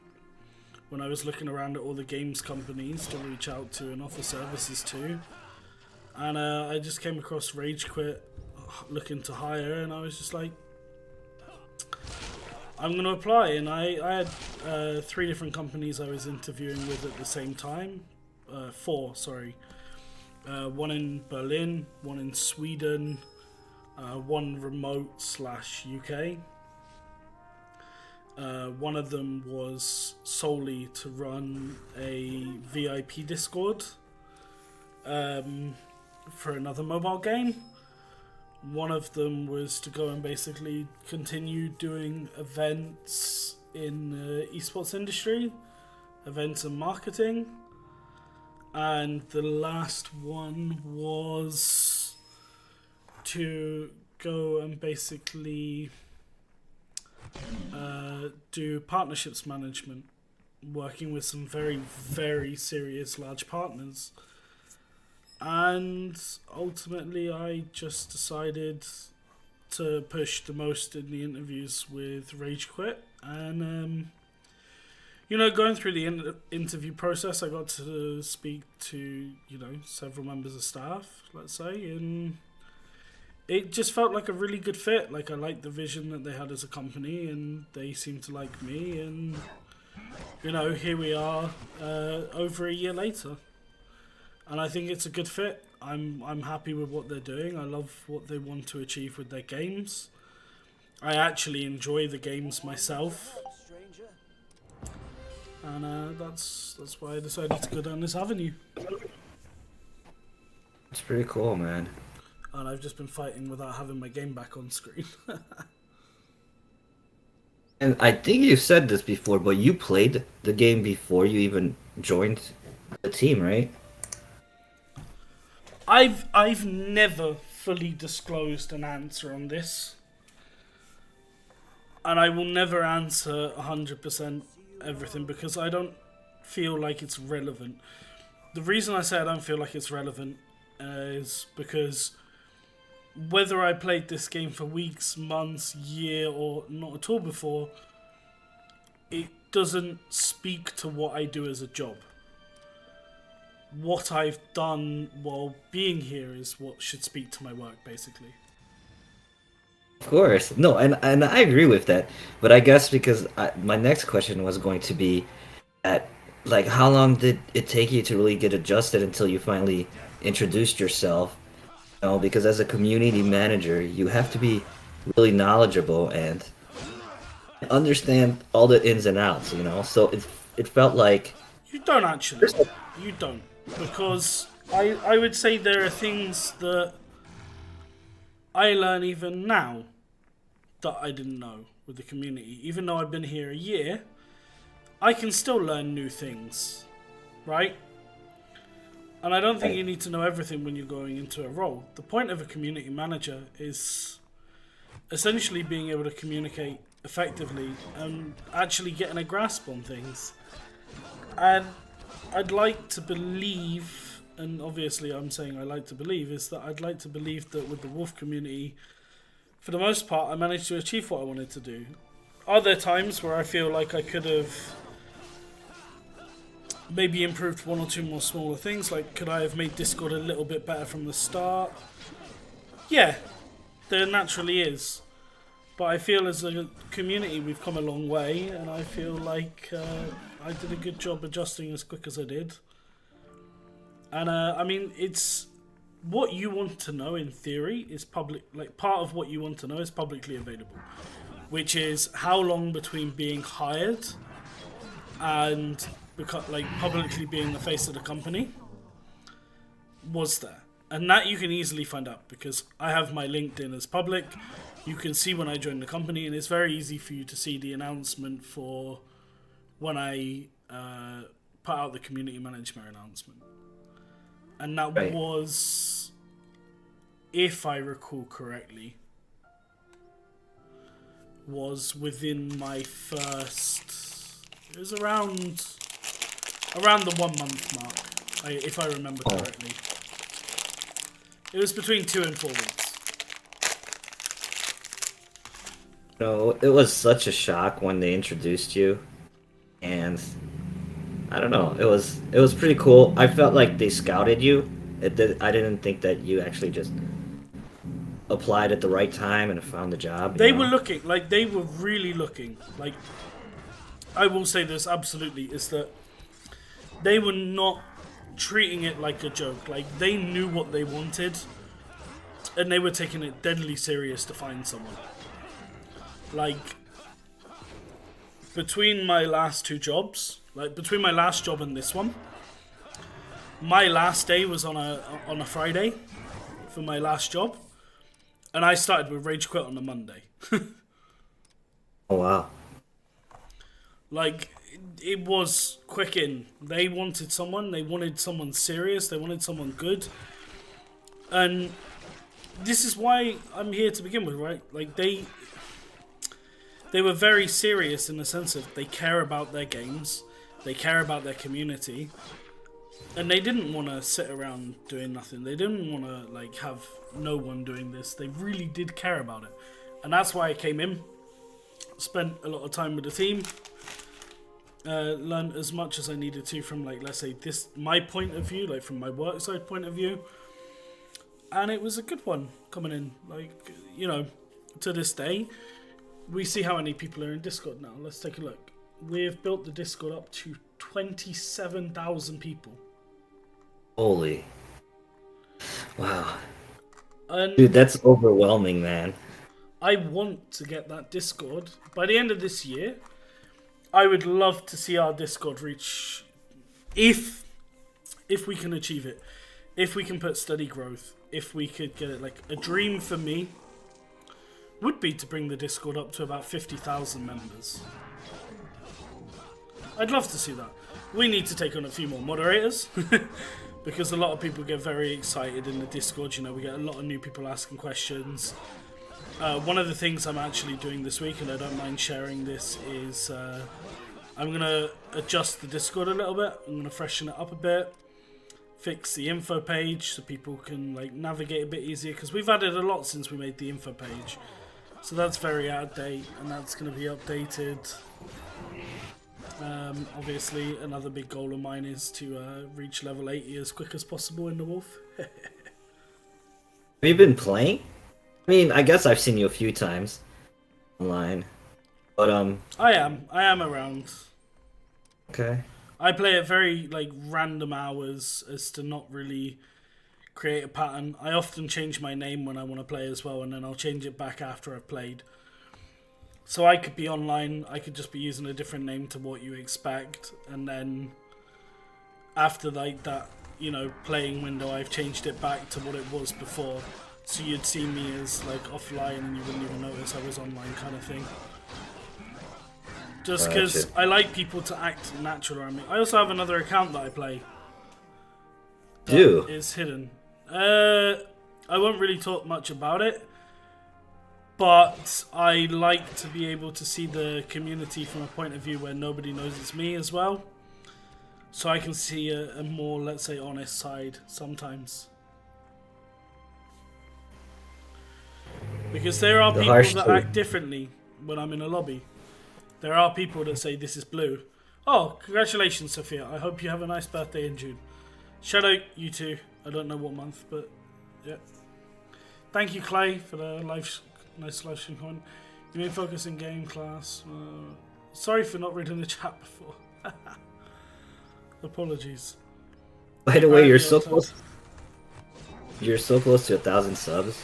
when I was looking around at all the games companies to reach out to and offer services to, and I just came across Rage Quit looking to hire, and I was just like, I'm going to apply. And I had 3 different companies I was interviewing with at the same time, 4, sorry. One in Berlin, one in Sweden, one remote / UK. One of them was solely to run a VIP Discord for another mobile game. One of them was to go and basically continue doing events in the esports industry, events and marketing. And the last one was to go and basically do partnerships management, working with some very, very serious large partners. And ultimately I just decided to push the most in the interviews with Rage Quit, and going through the interview process, I got to speak to several members of staff, let's say, and it just felt like a really good fit. Like, I liked the vision that they had as a company, and they seemed to like me, and here we are over a year later. And I think it's a good fit. I'm happy with what they're doing. I love what they want to achieve with their games. I actually enjoy the games myself. And that's why I decided to go down this avenue. It's pretty cool, man. And I've just been fighting without having my game back on screen. And I think you said this before, but you played the game before you even joined the team, right? I've never fully disclosed an answer on this, and I will never answer 100% everything because I don't feel like it's relevant. The reason I say I don't feel like it's relevant is because whether I played this game for weeks, months, year, or not at all before, it doesn't speak to what I do as a job. What I've done while being here is what should speak to my work, basically. Of course. No, and I agree with that. But I guess because my next question was going to be at, like, how long did it take you to really get adjusted until you finally introduced yourself? Because as a community manager, you have to be really knowledgeable, and understand all the ins and outs, you know. So it felt like You don't actually. You don't. Because I would say there are things that I learn even now that I didn't know with the community. Even though I've been here a year, I can still learn new things, right? And I don't think you need to know everything when you're going into a role. The point of a community manager is essentially being able to communicate effectively and actually getting a grasp on things. And I'd like to believe, and obviously I'm saying I like to believe, is that I'd like to believe that with the Wolf community, for the most part, I managed to achieve what I wanted to do. Are there times where I feel like I could have maybe improved one or two more smaller things? Like, could I have made Discord a little bit better from the start? Yeah, there naturally is. But I feel as a community we've come a long way, and I feel like I did a good job adjusting as quick as I did. And I mean, it's what you want to know in theory is public. Like, part of what you want to know is publicly available, which is how long between being hired and publicly being the face of the company was there. And that you can easily find out because I have my LinkedIn as public. You can see when I joined the company, and it's very easy for you to see the announcement for when I put out the community management announcement. And that was, if I recall correctly, was within my first... It was around the 1 month mark, if I remember correctly. It was between 2 and 4 weeks. No, it was such a shock when they introduced you, and I don't know, it was pretty cool. I felt like they scouted you. I didn't think that you actually just applied at the right time and found the job. They were looking, like they were really looking. Like, I will say this absolutely, is that they were not treating it like a joke. Like, they knew what they wanted, and they were taking it deadly serious to find someone. Like, between my last 2 jobs, like between my last job and this one, my last day was on a Friday for my last job, and I started with Rage Quit on a Monday. Oh wow! Like, it was quick in. They wanted someone. They wanted someone serious. They wanted someone good, and this is why I'm here to begin with, right? Like, they were very serious in the sense of they care about their games, they care about their community, and they didn't want to sit around doing nothing. They didn't want to like have no one doing this. They really did care about it, and that's why I came in, spent a lot of time with the team, learned as much as I needed to from, like, let's say my point of view, like from my work side point of view, and it was a good one coming in. Like, you know, to this day. We see how many people are in Discord now. Let's take a look. We've built the Discord up to 27,000 people. Holy. Wow. And Dude, that's overwhelming, man. I want to get that Discord. By the end of this year, I would love to see our Discord reach... If we can achieve it. If we can put steady growth. If we could get it. Like, a dream for me would be to bring the Discord up to about 50,000 members. I'd love to see that. We need to take on a few more moderators because a lot of people get very excited in the Discord. You know, we get a lot of new people asking questions. One of the things I'm actually doing this week, and I don't mind sharing this, is I'm going to adjust the Discord a little bit. I'm going to freshen it up a bit, fix the info page so people can like navigate a bit easier, because we've added a lot since we made the info page. So that's very out of date, and that's going to be updated. Obviously, another big goal of mine is to reach level 80 as quick as possible in the Wolf. Have you been playing? I mean, I guess I've seen you a few times online, but I am around. Okay. I play at very like random hours as to not really create a pattern. I often change my name when I want to play as well, and then I'll change it back after I've played. So I could be online, I could just be using a different name to what you expect, and then after like that, you know, playing window, I've changed it back to what it was before. So you'd see me as like offline and you wouldn't even notice I was online kind of thing. Just because I like people to act natural around me. I also have another account that I play. It's hidden. I won't really talk much about it. But I like to be able to see the community from a point of view where nobody knows it's me as well. So I can see a more, let's say, honest side sometimes. Because there are people that act differently when I'm in a lobby. There are people that say, this is blue. Oh, congratulations, Sophia. I hope you have a nice birthday in June. Shout out you two. I don't know what month, but yeah. Thank you, Clay, for the nice live stream comment. You may focus in game class. Sorry for not reading the chat before. Apologies. By the way, you're so close. You're so close to 1,000 subs.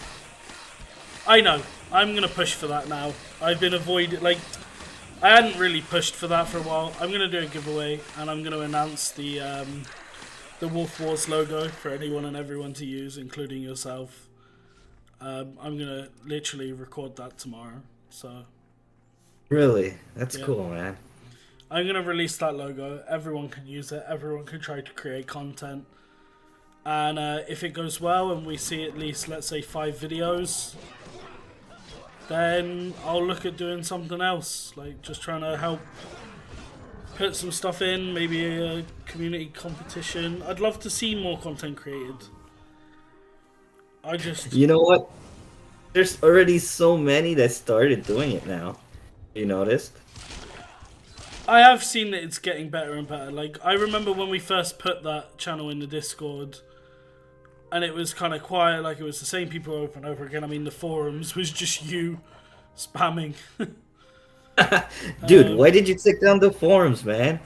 I know. I'm gonna push for that now. I've been avoiding, like, I hadn't really pushed for that for a while. I'm gonna do a giveaway, and I'm gonna announce the Wolf Wars logo for anyone and everyone to use, including yourself. I'm gonna literally record that tomorrow. So. Really? That's cool, man. I'm gonna release that logo. Everyone can use it. Everyone can try to create content. And if it goes well and we see at least, let's say, 5 videos, then I'll look at doing something else. Like just trying to help put some stuff in, maybe a community competition. I'd love to see more content created. You know what? There's already so many that started doing it now. You noticed? I have seen that it's getting better and better. Like, I remember when we first put that channel in the Discord, and it was kind of quiet, like it was the same people over and over again. I mean, the forums was just you spamming. Dude, why did you take down the forums, man?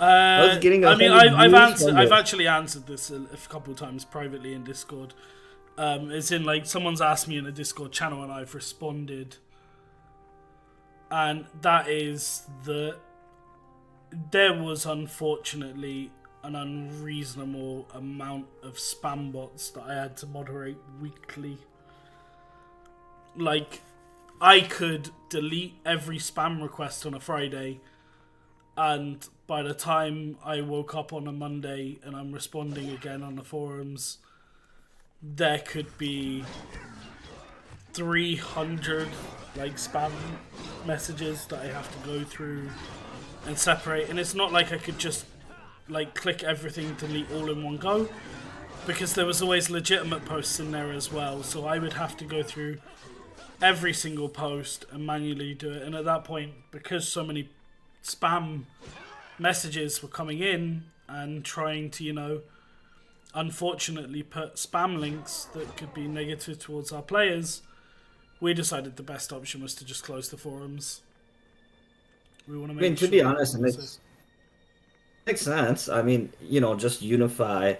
I mean, I've actually answered this a couple of times privately in Discord. It's in like someone's asked me in a Discord channel and I've responded. And that is there was unfortunately an unreasonable amount of spam bots that I had to moderate weekly. Like, I could delete every spam request on a Friday, and by the time I woke up on a Monday and I'm responding again on the forums, there could be 300 like spam messages that I have to go through and separate. And it's not like I could just like click everything, delete all in one go, because there was always legitimate posts in there as well. So I would have to go through every single post and manually do it. And at that point, because so many spam messages were coming in and trying to, you know, unfortunately put spam links that could be negative towards our players, we decided the best option was to just close the forums. We want to make to be honest, it makes sense. I mean, you know, just unify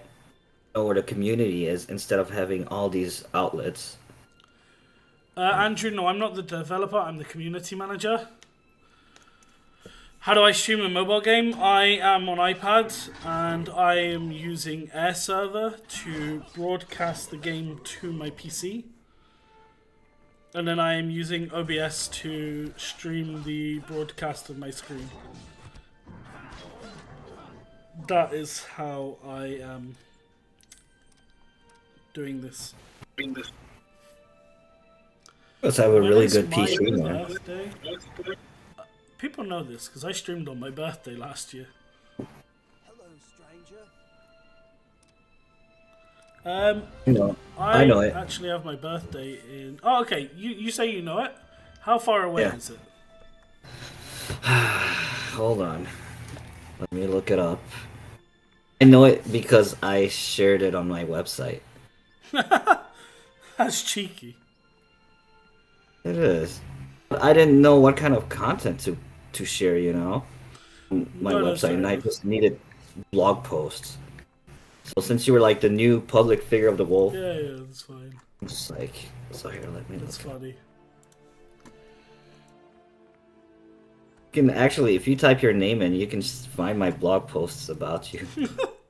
where the community is instead of having all these outlets. Andrew, no, I'm not the developer, I'm the community manager. How do I stream a mobile game? I am on iPad and I am using Air Server to broadcast the game to my PC. And then I am using OBS to stream the broadcast of my screen. That is how I am doing this. Let's have a really good PC, man. People know this because I streamed on my birthday last year. Hello, stranger. I know it. I actually have my birthday in... Oh, okay. You say you know it? How far away is it? Hold on. Let me look it up. I know it because I shared it on my website. That's cheeky. It is. But I didn't know what kind of content to share, you know? My website, and I just needed blog posts. So since you were like the new public figure of the wolf, yeah, that's fine. I'm just like, so here, let me. That's funny. can actually, if you type your name in, you can find my blog posts about you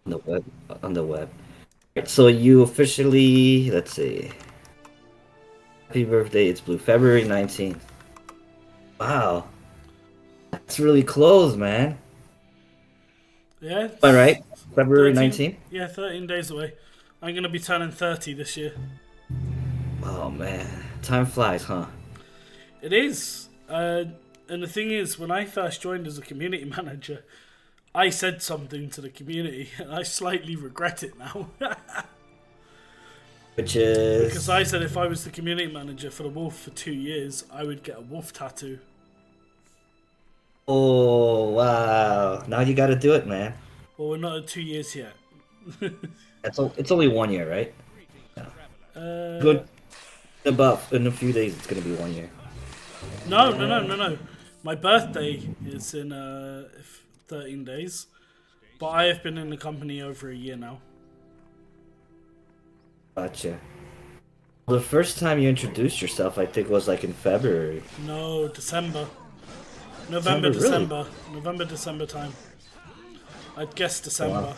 on the web. On the web. Right, so you officially, let's see. Happy birthday, it's Blue. February 19th. Wow, that's really close, man. Yeah, Am I right? it's February 19th? Yeah, 13 days away. I'm gonna be turning 30 this year. Oh man, time flies, huh? It is. And the thing is, when I first joined as a community manager, I said something to the community, and I slightly regret it now. Which is Because I said if I was the community manager for the Wolf for 2 years, I would get a wolf tattoo. oh wow. Now you got to do it, man. Well, we're not at 2 years yet. It's only 1 year, right? Uh, Good. In a few days, it's gonna be 1 year. no. My birthday is in 13 days. But I have been in the company over a year now. Gotcha. The first time you introduced yourself, I think, was like in February. No, December. December, really? December. November, December time. I'd guess December. Wow.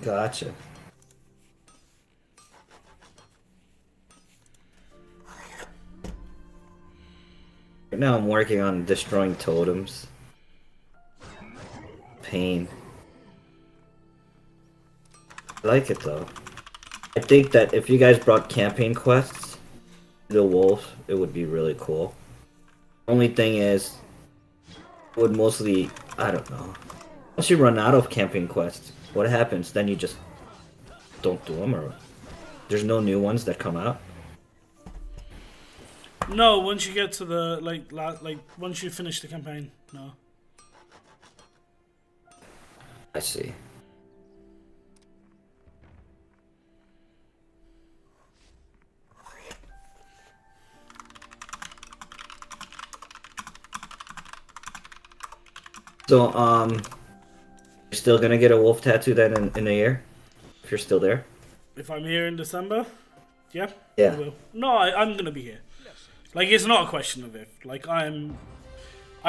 Gotcha. Right now I'm working on destroying totems. Pain. I like it though. I think that if you guys brought campaign quests to the wolf, it would be really cool. Only thing is, it would mostly, I don't know. Once you run out of campaign quests, what happens? Then you just don't do them, or there's no new ones that come out. No, once you get to the once you finish the campaign, no. I see. So, you're still gonna get a wolf tattoo then in a year? If you're still there? If I'm here in December, yeah, Yeah. I will. No, I'm gonna be here. Like, it's not a question of if. Like, I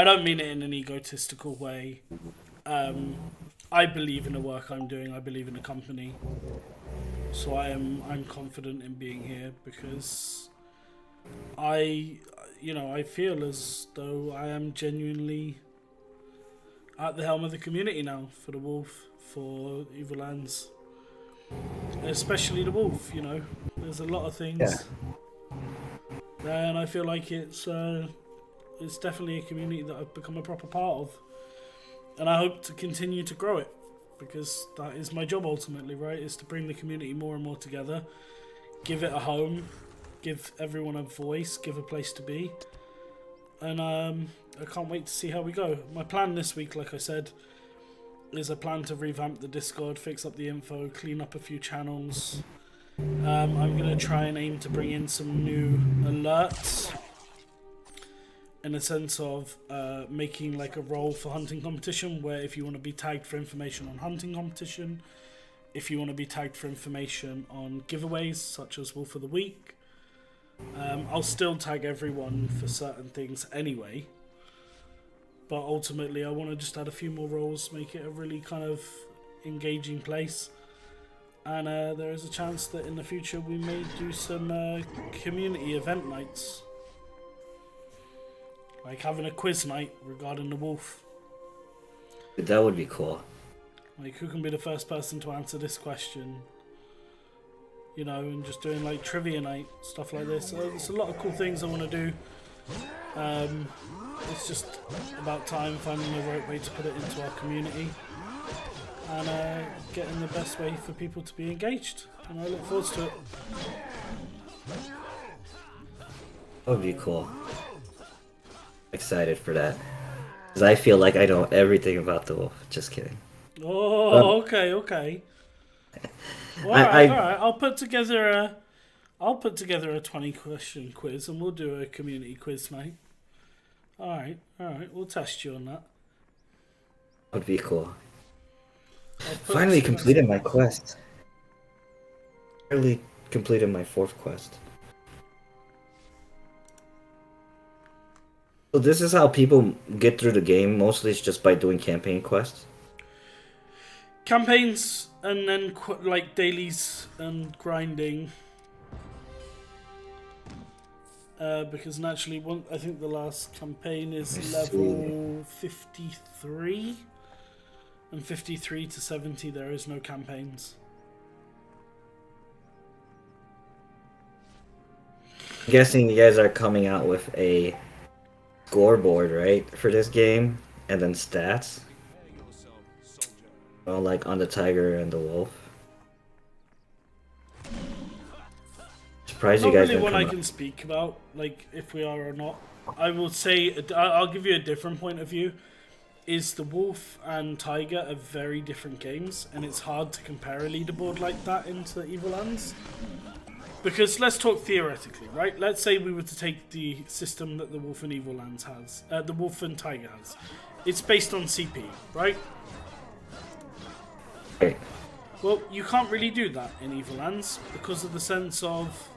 don't mean it in an egotistical way. I believe in the work I'm doing. I believe in the company. So I'm confident in being here because I feel as though I am genuinely at the helm of the community now for the Wolf, for Evil Lands. Especially the Wolf, There's a lot of things. Yeah. And I feel like it's definitely a community that I've become a proper part of. And I hope to continue to grow it. Because that is my job ultimately, right? Is to bring the community more and more together. Give it a home. Give everyone a voice. Give a place to be. And I can't wait to see how we go. My plan this week, like I said, is a plan to revamp the Discord, fix up the info, clean up a few channels. I'm going to try and aim to bring in some new alerts in a sense of making like a role for hunting competition where if you want to be tagged for information on hunting competition, if you want to be tagged for information on giveaways such as Wolf of the Week, I'll still tag everyone for certain things anyway, but ultimately I want to just add a few more roles, make it a really kind of engaging place. And there is a chance that in the future we may do some community event nights. Like having a quiz night regarding the wolf. That would be cool. Like, who can be the first person to answer this question? And just doing like trivia night, stuff like this. So there's a lot of cool things I want to do. It's just about time finding the right way to put it into our community. And getting the best way for people to be engaged. And I look forward to it. That would be cool. Excited for that. Because I feel like I know everything about the wolf. Just kidding. Oh, okay. Well, alright. I'll put together a 20-question quiz and we'll do a community quiz night. Alright. We'll test you on that. That would be cool. Finally completed my quest. Finally completed my 4th quest. So this is how people get through the game. Mostly it's just by doing campaign quests. Campaigns and then like dailies and grinding. Because naturally, I think the last campaign is level 53. And 53 to 70, there is no campaigns. I'm guessing you guys are coming out with a scoreboard, right, for this game, and then stats. Well, like on the tiger and the wolf. Surprised you Not guys really didn't one come I out. can speak about, like if we are or not. I will say, I'll give you a different point of view. Is the wolf and tiger are very different games, and it's hard to compare a leaderboard like that into Evil Lands. Because let's talk theoretically, right? Let's say we were to take the system that the Wolf and Evil Lands has, the Wolf and Tiger has. It's based on CP, right? Right. Well, you can't really do that in Evil Lands because of the sense of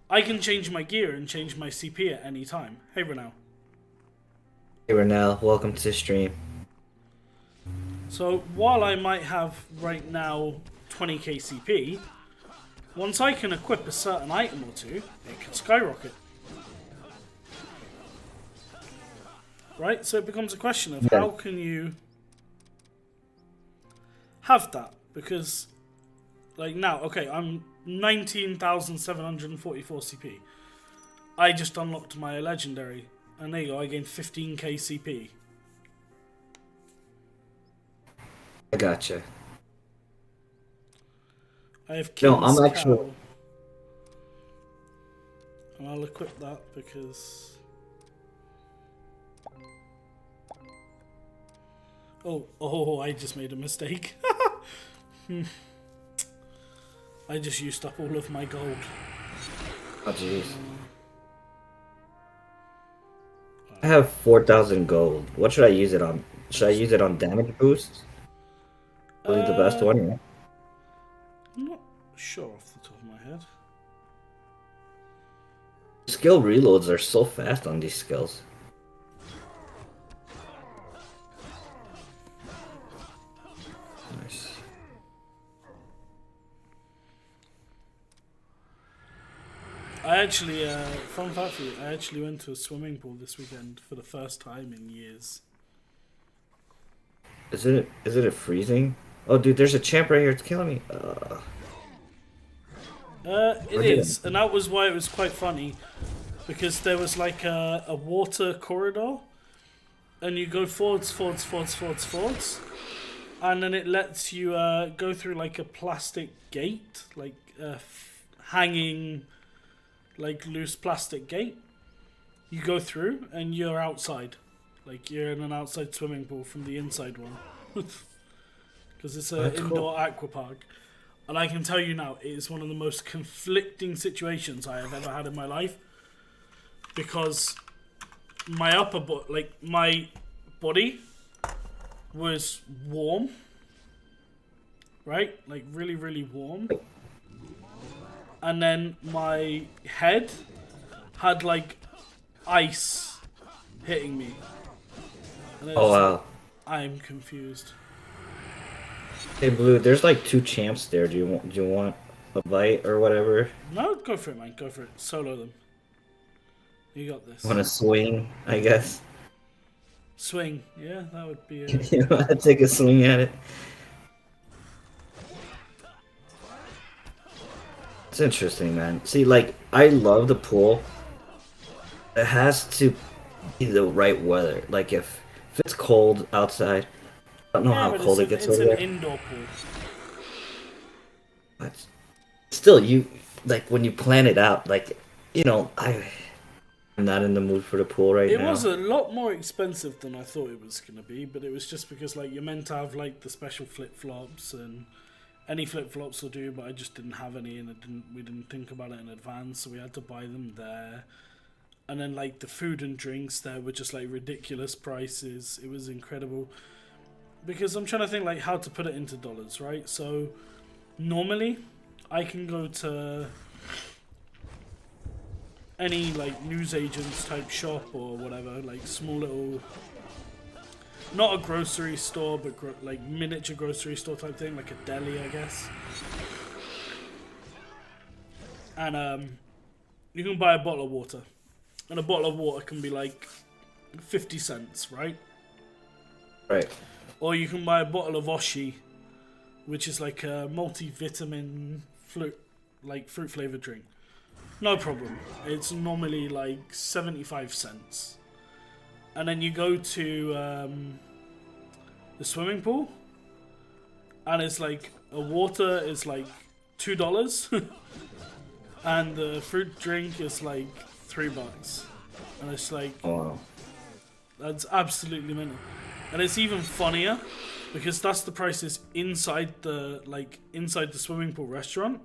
I can change my gear and change my CP at any time. Hey, Renal. Hey Renell, welcome to the stream. So while I might have right now 20k CP, once I can equip a certain item or two, it can skyrocket. Right? So it becomes a question of how can you have that? Because, like now, okay, I'm 19,744 CP. I just unlocked my legendary, and there you go, I gained 15k CP. I gotcha. I have No, King's I'm Cow. actually. And I'll equip that because... Oh, I just made a mistake. I just used up all of my gold. Oh jeez. I have 4,000 gold. What should I use it on? Should I use it on damage boosts? Really the best one, yeah? I'm not sure off the top of my head. Skill reloads are so fast on these skills. Nice. I actually, fun fact for you, I actually went to a swimming pool this weekend for the first time in years. Is it freezing? Oh dude, there's a champ right here, it's killing me. It is, and that was why it was quite funny, because there was like a water corridor, and you go forwards, and then it lets you go through like a plastic gate, like hanging, like loose plastic gate. You go through, and you're outside, like you're in an outside swimming pool from the inside one, because it's an indoor aqua park. And I can tell you now, it is one of the most conflicting situations I have ever had in my life. Because my my body was warm. Right? Like really, really warm. And then my head had like ice hitting me. And it Oh was wow. like, I'm confused. Hey Blue, there's like 2 champs there. Do you want a bite or whatever? No, go for it, man. Go for it. Solo them. You got this. Want to swing, I guess. Swing. Yeah, that would be a... You want to take a swing at it? It's interesting, man. See, like, I love the pool. It has to be the right weather. Like, if it's cold outside, I don't know how but cold it it's gets over an there. indoor pool. But still, you like when you plan it out. Like, I'm not in the mood for the pool right It now. was a lot more expensive than I thought it was going to be, but it was just because, like, you're meant to have, like, the special flip-flops, and any flip-flops will do, but I just didn't have any, and we didn't think about it in advance, so we had to buy them there. And then, like, the food and drinks there were just, like, ridiculous prices. It was incredible. Because I'm trying to think, like, how to put it into dollars, right? So, normally, I can go to any like newsagents type shop or whatever, like small little, not a grocery store, but like miniature grocery store type thing, like a deli, I guess. And you can buy a bottle of water, and a bottle of water can be like 50 cents, right? Right. Or you can buy a bottle of Oshi, which is like a multivitamin fruit flavored drink. No problem. It's normally like 75 cents. And then you go to the swimming pool, and it's like a water is like $2, and the fruit drink is like $3. And it's like, Oh, wow. that's absolutely mental. And it's even funnier because that's the prices inside the swimming pool restaurant.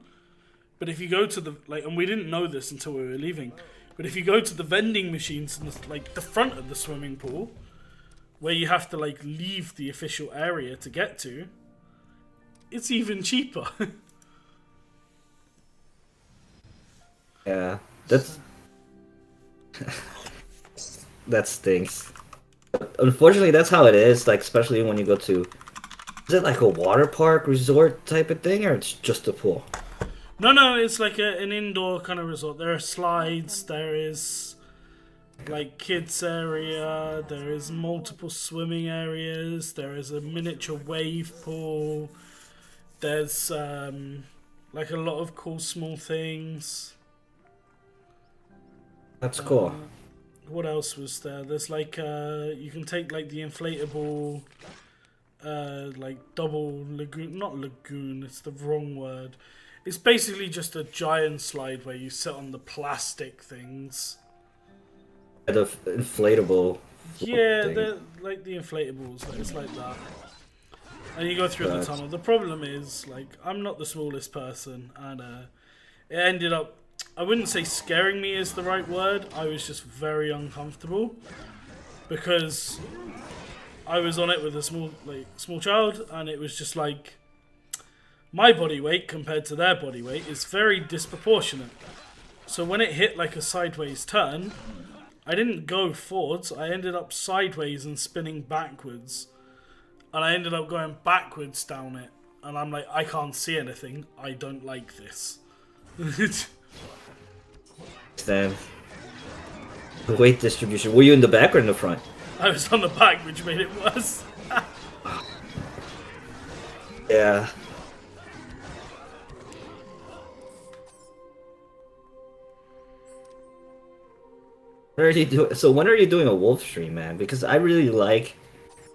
But if you go to the and we didn't know this until we were leaving, but if you go to the vending machines in the front of the swimming pool, where you have to like leave the official area to get to, it's even cheaper. Yeah, that stinks. Unfortunately, that's how it is. Like, especially when you go to, is it like a water park resort type of thing, or it's just a pool? No, it's like an indoor kind of resort. There are slides, there is like kids area, there is multiple swimming areas, there is a miniature wave pool, there's like a lot of cool small things. That's cool. What else was there? There's like you can take like the inflatable like double lagoon, not lagoon, it's the wrong word. It's basically just a giant slide where you sit on the plastic things. The inflatable. Yeah, thing. they're like the inflatables, like, it's like that. And you go through the Right. tunnel. The problem is, like, I'm not the smallest person, and it ended up, I wouldn't say scaring me is the right word, I was just very uncomfortable. Because I was on it with a small child, and it was just like, my body weight compared to their body weight is very disproportionate. So when it hit like a sideways turn, I didn't go forwards, I ended up sideways and spinning backwards. And I ended up going backwards down it. And I'm like, I can't see anything. I don't like this. Then the weight distribution. Were you in the back or in the front? I was on the back, which made it worse. Yeah. What are you doing? So when are you doing a wolf stream, man? Because I really like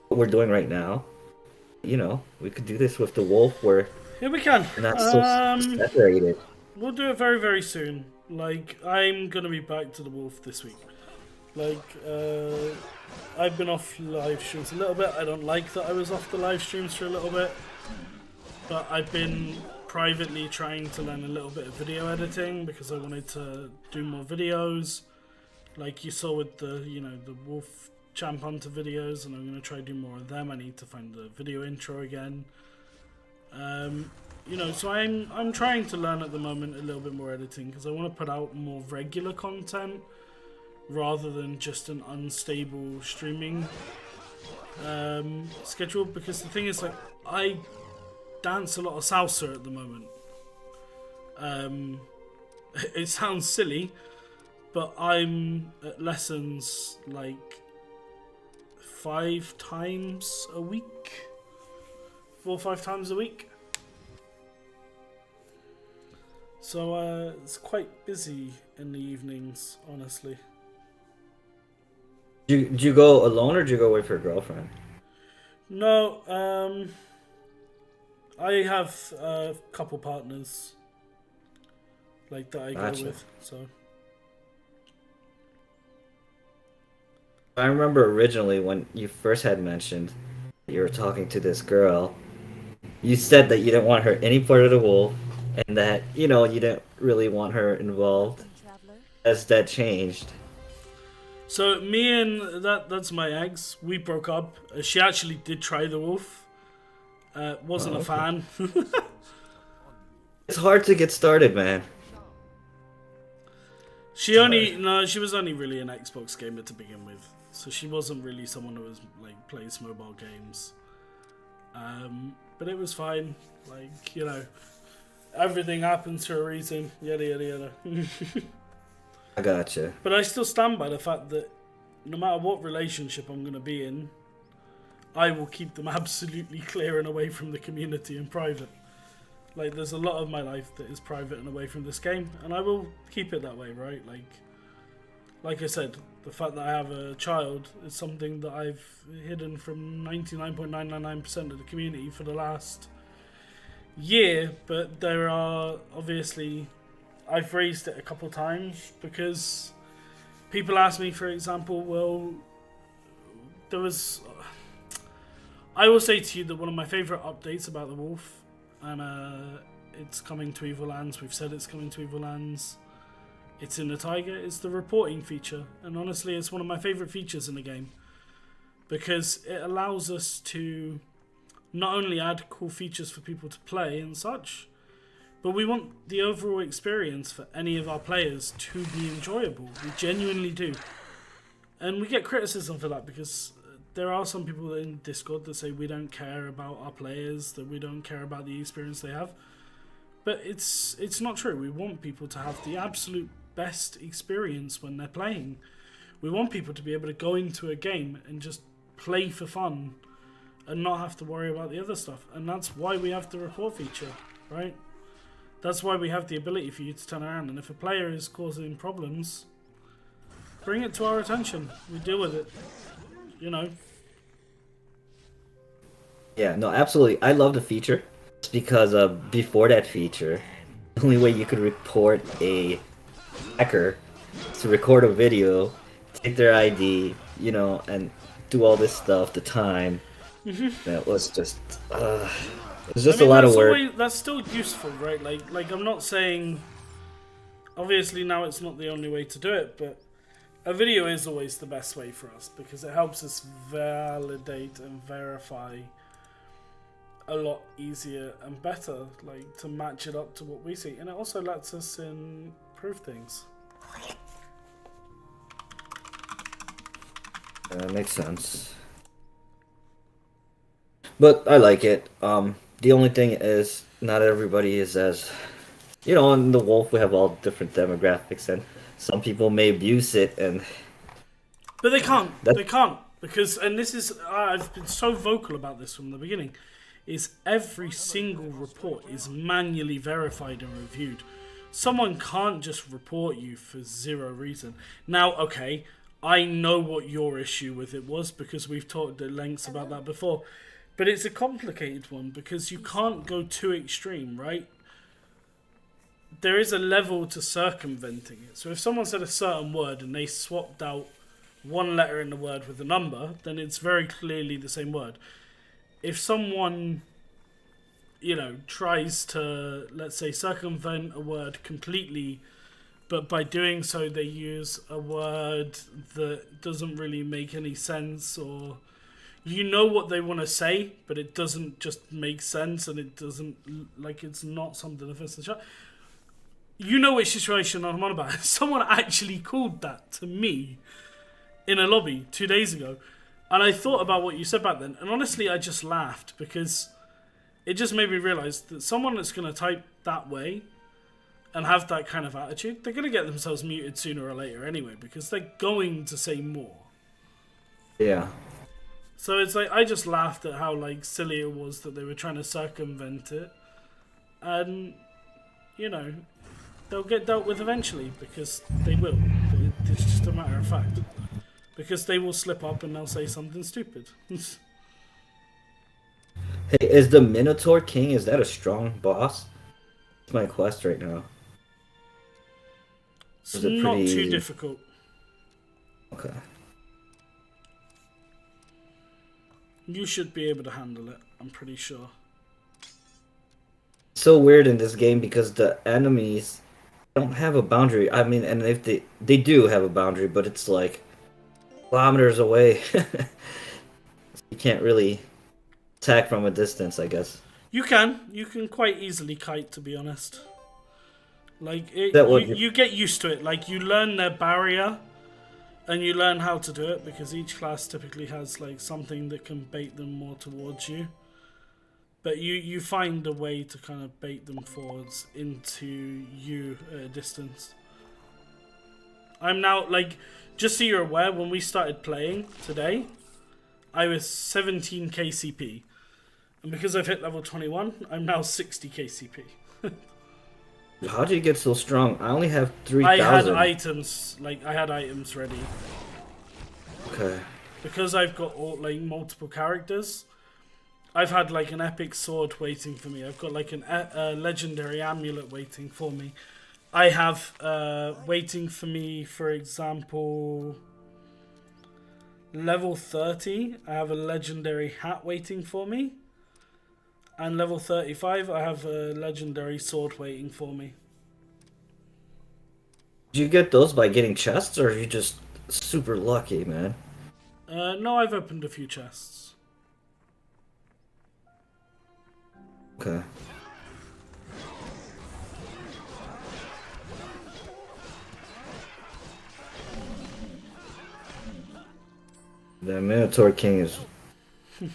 what we're doing right now. You know, we could do this with the wolf where Here we can. we're not so separated. We'll do it very, very soon. Like, I'm gonna be back to the wolf this week. Like, I've been off live streams a little bit. I don't like that I was off the live streams for a little bit. But I've been privately trying to learn a little bit of video editing because I wanted to do more videos. Like you saw with the, the wolf champ hunter videos, and I'm going to try to do more of them. I need to find the video intro again. So I'm trying to learn at the moment a little bit more editing because I want to put out more regular content rather than just an unstable streaming schedule. Because the thing is, like, I dance a lot of salsa at the moment. It sounds silly, but I'm at lessons like 5 times a week. 4 or 5 times a week. So it's quite busy in the evenings, honestly. Do you go alone or do you go with your girlfriend? No, I have a couple partners like that I Gotcha. go with. So I remember originally when you first had mentioned that you were talking to this girl, you said that you didn't want her any part of the wolf and that, you didn't really want her involved. Has that changed? So me and that's my ex. We broke up. She actually did try the wolf. Wasn't Oh, a okay. fan. It's hard to get started, man. She was only really an Xbox gamer to begin with, so she wasn't really someone who was like plays mobile games. But it was fine. Like, you know, everything happens for a reason. Yada yada yada. I gotcha. But I still stand by the fact that no matter what relationship I'm going to be in, I will keep them absolutely clear and away from the community and private. Like, there's a lot of my life that is private and away from this game, and I will keep it that way, right? Like I said, the fact that I have a child is something that I've hidden from 99.999% of the community for the last year, but there are obviously... I've raised it a couple times because people ask me, for example, well, there was... I will say to you that one of my favourite updates about the Wolf, and it's coming to Evil Lands, we've said it's coming to Evil Lands, it's in the Tiger, is the reporting feature. And honestly, it's one of my favourite features in the game because it allows us to not only add cool features for people to play and such, but we want the overall experience for any of our players to be enjoyable. We genuinely do. And we get criticism for that because there are some people in Discord that say we don't care about our players, that we don't care about the experience they have. But it's not true. We want people to have the absolute best experience when they're playing. We want people to be able to go into a game and just play for fun and not have to worry about the other stuff. And that's why we have the report feature, right? That's why we have the ability for you to turn around. And if a player is causing problems, bring it to our attention. We deal with it. You know. Yeah, no, absolutely. I love the feature. It's because before that feature, the only way you could report a hacker is to record a video, take their ID, you know, and do all this stuff, the time. That was just... it was just a lot of work. That's still useful, right? Like I'm not saying... Obviously now it's not the only way to do it, but a video is always the best way for us because it helps us validate and verify a lot easier and better, like to match it up to what we see, and it also lets us improve things. That makes sense. But I like it. The only thing is, not everybody is as... You know, in the Wolf we have all different demographics, and some people may abuse it, and... But they can't. They can't. Because, and this is... I've been so vocal about this from the beginning, is every single report is manually verified and reviewed. Someone can't just report you for zero reason. Now, okay, I know what your issue with it was because we've talked at lengths about that before. But it's a complicated one because you can't go too extreme, right? There is a level to circumventing it. So if someone said a certain word and they swapped out one letter in the word with a number, then it's very clearly the same word. If someone, you know, tries to, let's say, circumvent a word completely, but by doing so they use a word that doesn't really make any sense, or you know what they want to say, but it doesn't just make sense, and it doesn't, like, it's not something offensive. You know which situation I'm on about. Someone actually called that to me in a lobby 2 days ago. And I thought about what you said back then. And honestly, I just laughed because it just made me realise that someone that's going to type that way and have that kind of attitude, they're going to get themselves muted sooner or later anyway because they're going to say more. Yeah. So it's like, I just laughed at how like silly it was that they were trying to circumvent it. And, you know, they'll get dealt with eventually because they will. It's just a matter of fact. Because they will slip up and they'll say something stupid. Hey, is the Minotaur King, is that a strong boss? It's my quest right now. It's not too difficult. Okay. You should be able to handle it, I'm pretty sure. It's so weird in this game because the enemies don't have a boundary. I mean, and if they do have a boundary, but it's like kilometers away. You can't really attack from a distance, I guess. You can quite easily kite, to be honest. Like That what you get used to it. Like you learn their barrier, and you learn how to do it because each class typically has like something that can bait them more towards you. But you find a way to kind of bait them forwards into you at a distance. I'm now like, just so you're aware, when we started playing today, I was 17 KCP, and because I've hit level 21, I'm now 60 KCP. How do you get so strong? I only have I had 3,000. items, I had items ready. Okay. Because I've got all, like multiple characters, I've had like an epic sword waiting for me. I've got like a legendary amulet waiting for me. I have waiting for me, for example, level 30, I have a legendary hat waiting for me. And level 35, I have a legendary sword waiting for me. Did you get those by getting chests, or are you just super lucky, man? No, I've opened a few chests. Okay. The Minotaur King is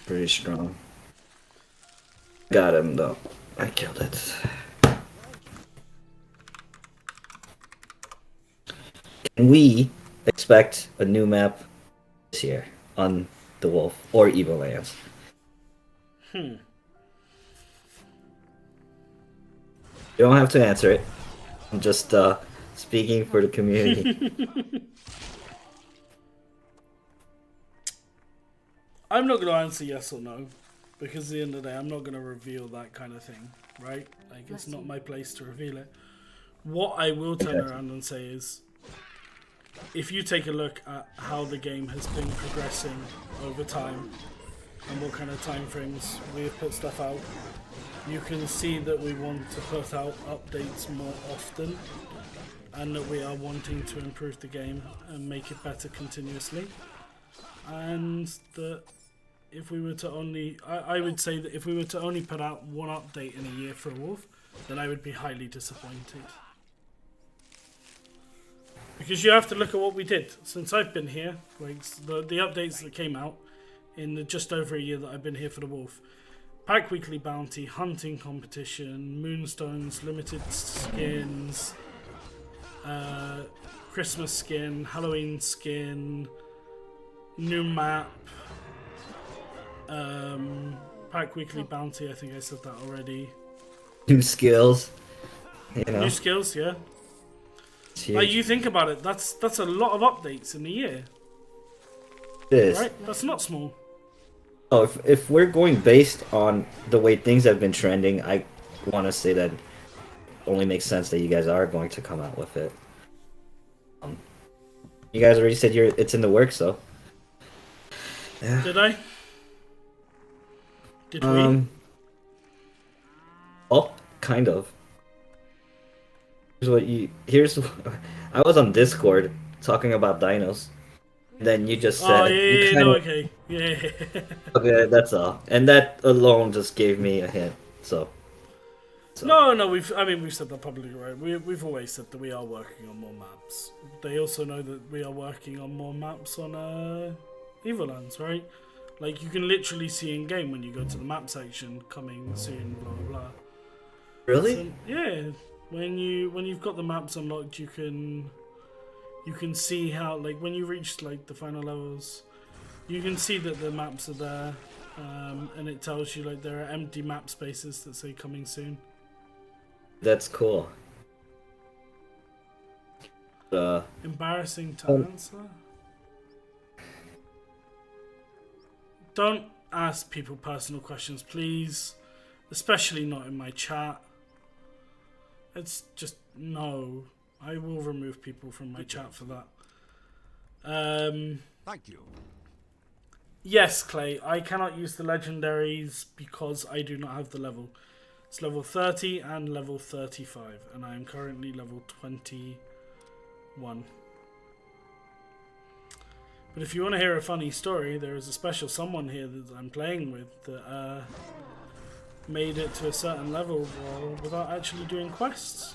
pretty strong. Got him though. I killed it. Can we expect a new map this year on the Wolf or Evo Lands? You don't have to answer it. I'm just speaking for the community. I'm not going to answer yes or no, because at the end of the day, I'm not going to reveal that kind of thing, right? Like, it's not my place to reveal it. What I will turn around and say is, if you take a look at how the game has been progressing over time, and what kind of time frames we've put stuff out, you can see that we want to put out updates more often, and that we are wanting to improve the game and make it better continuously. And that if we were to only, I would say that if we were to only put out one update in a year for a Wolf, then I would be highly disappointed. Because you have to look at what we did since I've been here. Like the updates that came out in the just over a year that I've been here for the Wolf. Pack Weekly Bounty, Hunting Competition, Moonstones, Limited Skins, Christmas Skin, Halloween Skin, new map, Pack Weekly Bounty, I think I said that already. New skills. You know. New skills, yeah. It's huge. Like, you think about it, that's a lot of updates in a year. It is. Right? That's not small. Oh, if we're going based on the way things have been trending, I want to say that it only makes sense that you guys are going to come out with it. You guys already said it's in the works, so. Yeah. Did I? Did we? Oh, kind of. Here's I was on Discord talking about dinos. Then you just said. Oh, yeah, no, okay. Yeah. Okay, that's all. And that alone just gave me a hint. So. No, we've said that publicly, right? We've always said that we are working on more maps. They also know that we are working on more maps on Evolands, right? Like, you can literally see in game when you go to the map section, coming soon, blah blah blah. Really? So, yeah, when you've got the maps unlocked, you can see how, like, when you reach like the final levels, you can see that the maps are there, and it tells you like there are empty map spaces that say coming soon. That's cool. Embarrassing to answer. Don't ask people personal questions, please. Especially not in my chat. It's just, no. I will remove people from my chat for that. Thank you. Yes, Clay, I cannot use the legendaries because I do not have the level. It's level 30 and level 35, and I am currently level 21. But if you want to hear a funny story, there is a special someone here that I'm playing with that made it to a certain level without actually doing quests.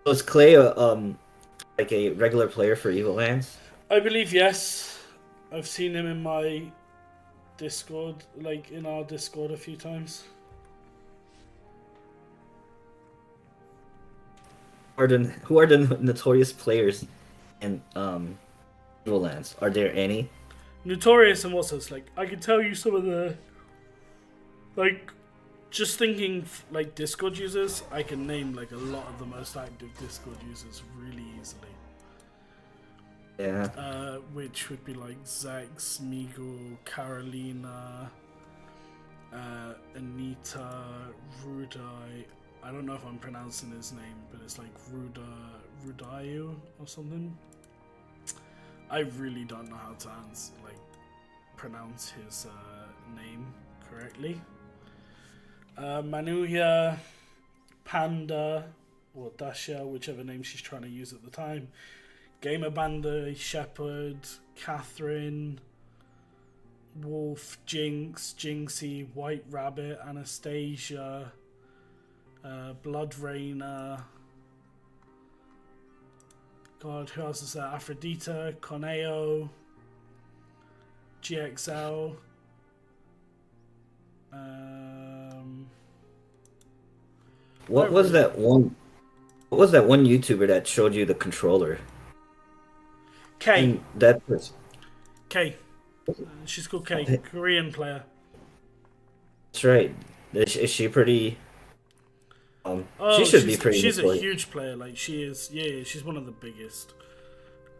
So is Clay like a regular player for Evil Lands? I believe yes. I've seen him in my Discord, like in our Discord a few times. Who are the notorious players in Evil Lands? Are there any? Notorious and what's this? Like, I can tell you some of the, like, just thinking like Discord users, I can name like a lot of the most active Discord users really easily. Yeah. Which would be like Zex, Meagle, Carolina, Anita, Rudai. I don't know if I'm pronouncing his name, but it's like Rudayu or something. I really don't know how to pronounce his name correctly. Manuya, Panda, or Dasha, whichever name she's trying to use at the time. Gamer Banda, Shepherd, Catherine, Wolf, Jinx, Jinxie, White Rabbit, Anastasia, Blood Rainer. God, who else is there? Aphrodita, Coneo, GXL. What was that one? What was that one YouTuber that showed you the controller? Kay. And that person. Kay. She's called Kay. Korean player. That's right. Is she pretty? Oh, she should be pretty. She's a notorious. huge player. Like she is. Yeah, she's one of the biggest.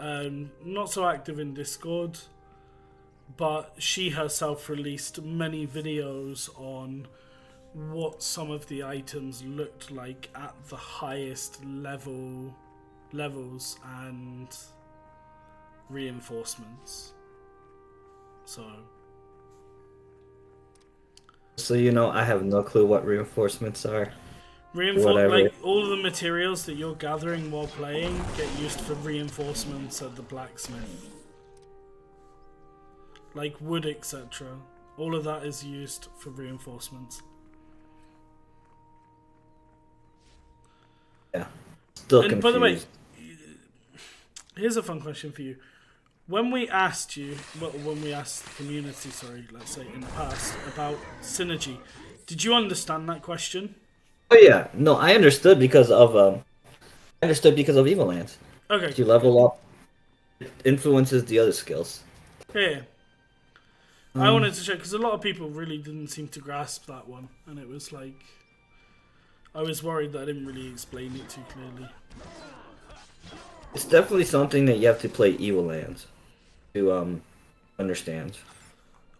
Not so active in Discord, but she herself released many videos on what some of the items looked like at the highest levels and reinforcements. So you know, I have no clue what reinforcements are. Like all of the materials that you're gathering while playing get used for reinforcements at the blacksmith. Like wood, etc. All of that is used for reinforcements. Yeah. Still And confused. by the way, here's a fun question for you. When we asked you, when we asked the community, let's say in the past, about synergy, did you understand that question? Oh yeah, no, I understood because of Evil Lands. Okay. If you level up, it influences the other skills. Yeah. I wanted to check because a lot of people really didn't seem to grasp that one, and it was like I was worried that I didn't really explain it too clearly. It's definitely something that you have to play Evil Lands to understand.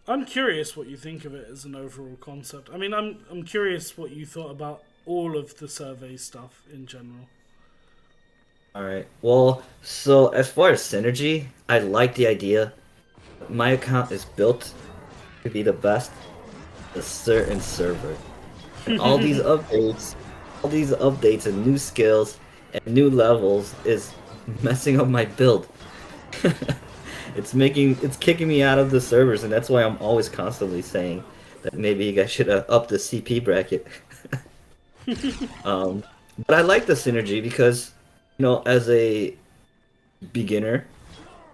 I'm curious what you think of it as an overall concept. I mean, I'm curious what you thought about all of the survey stuff in general. All right. Well, so as far as synergy, I like the idea. My account is built to be the best in a certain server. And all these updates and new skills and new levels is messing up my build. It's kicking me out of the servers, and that's why I'm always constantly saying that maybe you guys should up the CP bracket. But I like the synergy because, you know, as a beginner,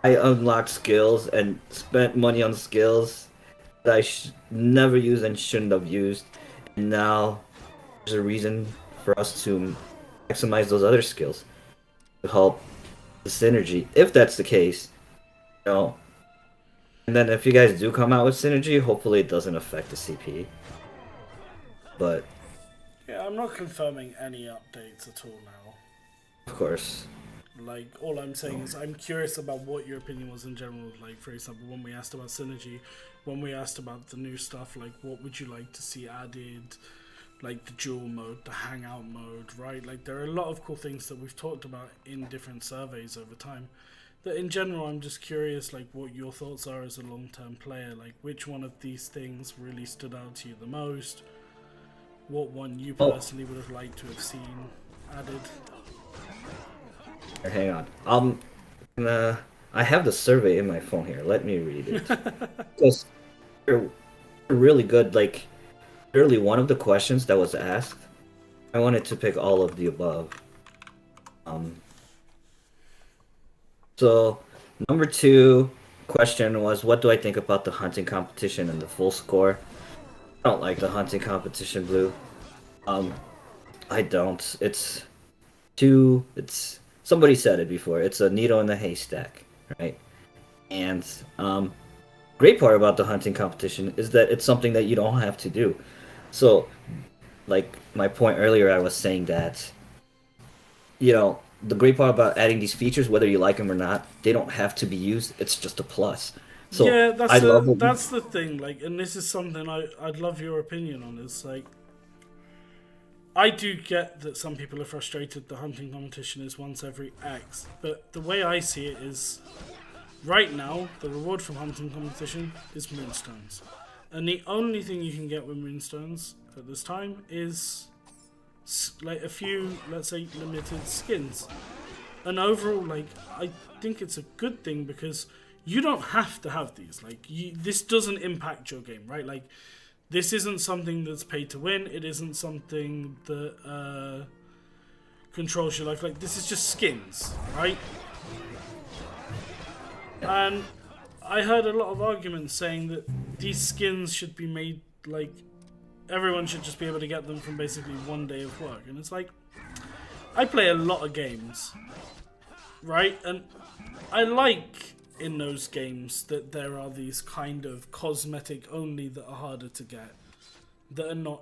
I unlocked skills and spent money on skills that I never used and shouldn't have used. And now there's a reason for us to maximize those other skills to help the synergy, if that's the case. You know. And then if you guys do come out with synergy, hopefully it doesn't affect the CP. But Yeah, I'm not confirming any updates at all now. of course. Like, all I'm saying is I'm curious about what your opinion was in general. Like, for example, when we asked about synergy, when we asked about the new stuff, like, what would you like to see added? Like, the duel mode, the hangout mode, right? Like, there are a lot of cool things that we've talked about in different surveys over time. That in general, I'm just curious, like, what your thoughts are as a long-term player. Like, which one of these things really stood out to you the most? What one you personally would have liked to have seen added? Hang on. I have the survey in my phone here. Let me read it. Because they're really good. Like, literally one of the questions that was asked I wanted to pick all of the above. Um, so number two question was, what do I think about the hunting competition and the full score? I don't like the hunting competition, Blue. Um, I don't. It's somebody said it before. It's a needle in the haystack, right? And great part about the hunting competition is that it's something that you don't have to do. So, like my point earlier, I was saying that the great part about adding these features, whether you like them or not, they don't have to be used. It's just a plus. So Yeah, I love it. that's the thing. Like, and this is something I'd love your opinion on. Is like, I do get that some people are frustrated. The hunting competition is once every X, but the way I see it is, right now the reward from hunting competition is moonstones, and the only thing you can get with moonstones at this time is like a few, let's say, limited skins. And overall, like, I think it's a good thing because you don't have to have these. Like, this doesn't impact your game, right? Like, this isn't something that's paid to win. It isn't something that controls your life. Like, this is just skins, right? And I heard a lot of arguments saying that these skins should be made, like, everyone should just be able to get them from basically one day of work. And it's like, I play a lot of games, right? And I like in those games that there are these kind of cosmetic only that are harder to get, that are not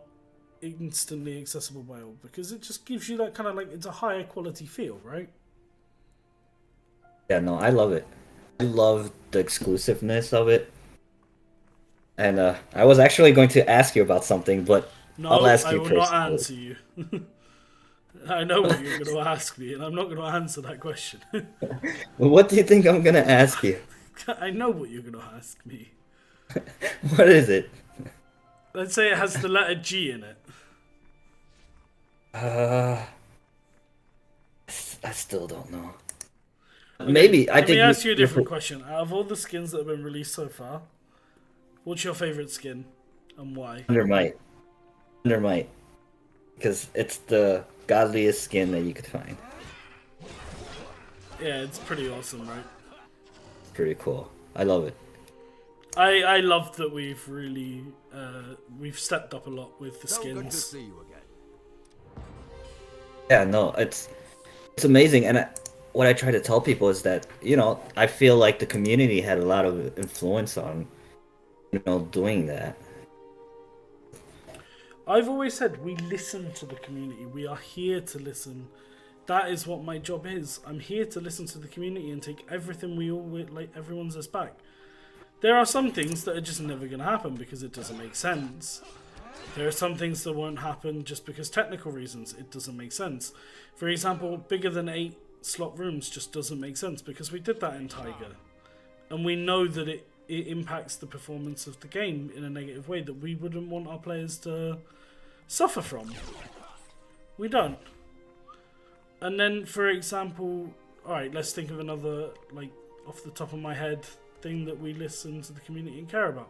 instantly accessible by all, because it just gives you that kind of like, it's a higher quality feel, right? Yeah, no, I love it. I love the exclusiveness of it. And I was actually going to ask you about something, but No, I'll ask I you will not personally. answer you. I know what you're going to ask me, and I'm not going to answer that question. Well, what do you think I'm gonna ask you? I know what you're going to ask me. What is it? Let's say it has the letter G in it. Uh, I still don't know. Okay, Maybe I let think me ask you a you're- different question. Out of all the skins that have been released so far, what's your favorite skin and why? Undermite. Undermite. Because it's the godliest skin that you could find. Yeah, it's pretty awesome, right? It's pretty cool. I love it. I love that we've really we've stepped up a lot with the So good to skins. see you again. Yeah, no, it's amazing. And what I try to tell people is that I feel like the community had a lot of influence on doing that. I've always said we listen to the community. We are here to listen. That is what my job is. I'm here to listen to the community and take everything we all like. Everyone says back. There are some things that are just never going to happen because it doesn't make sense. There are some things that won't happen just because technical reasons. It doesn't make sense. For example, bigger than 8 slot rooms just doesn't make sense because we did that in Tiger. And we know that it impacts the performance of the game in a negative way that we wouldn't want our players to suffer from. We don't. And then, for example, alright, let's think of another, like, off the top of my head, thing that we listen to the community and care about.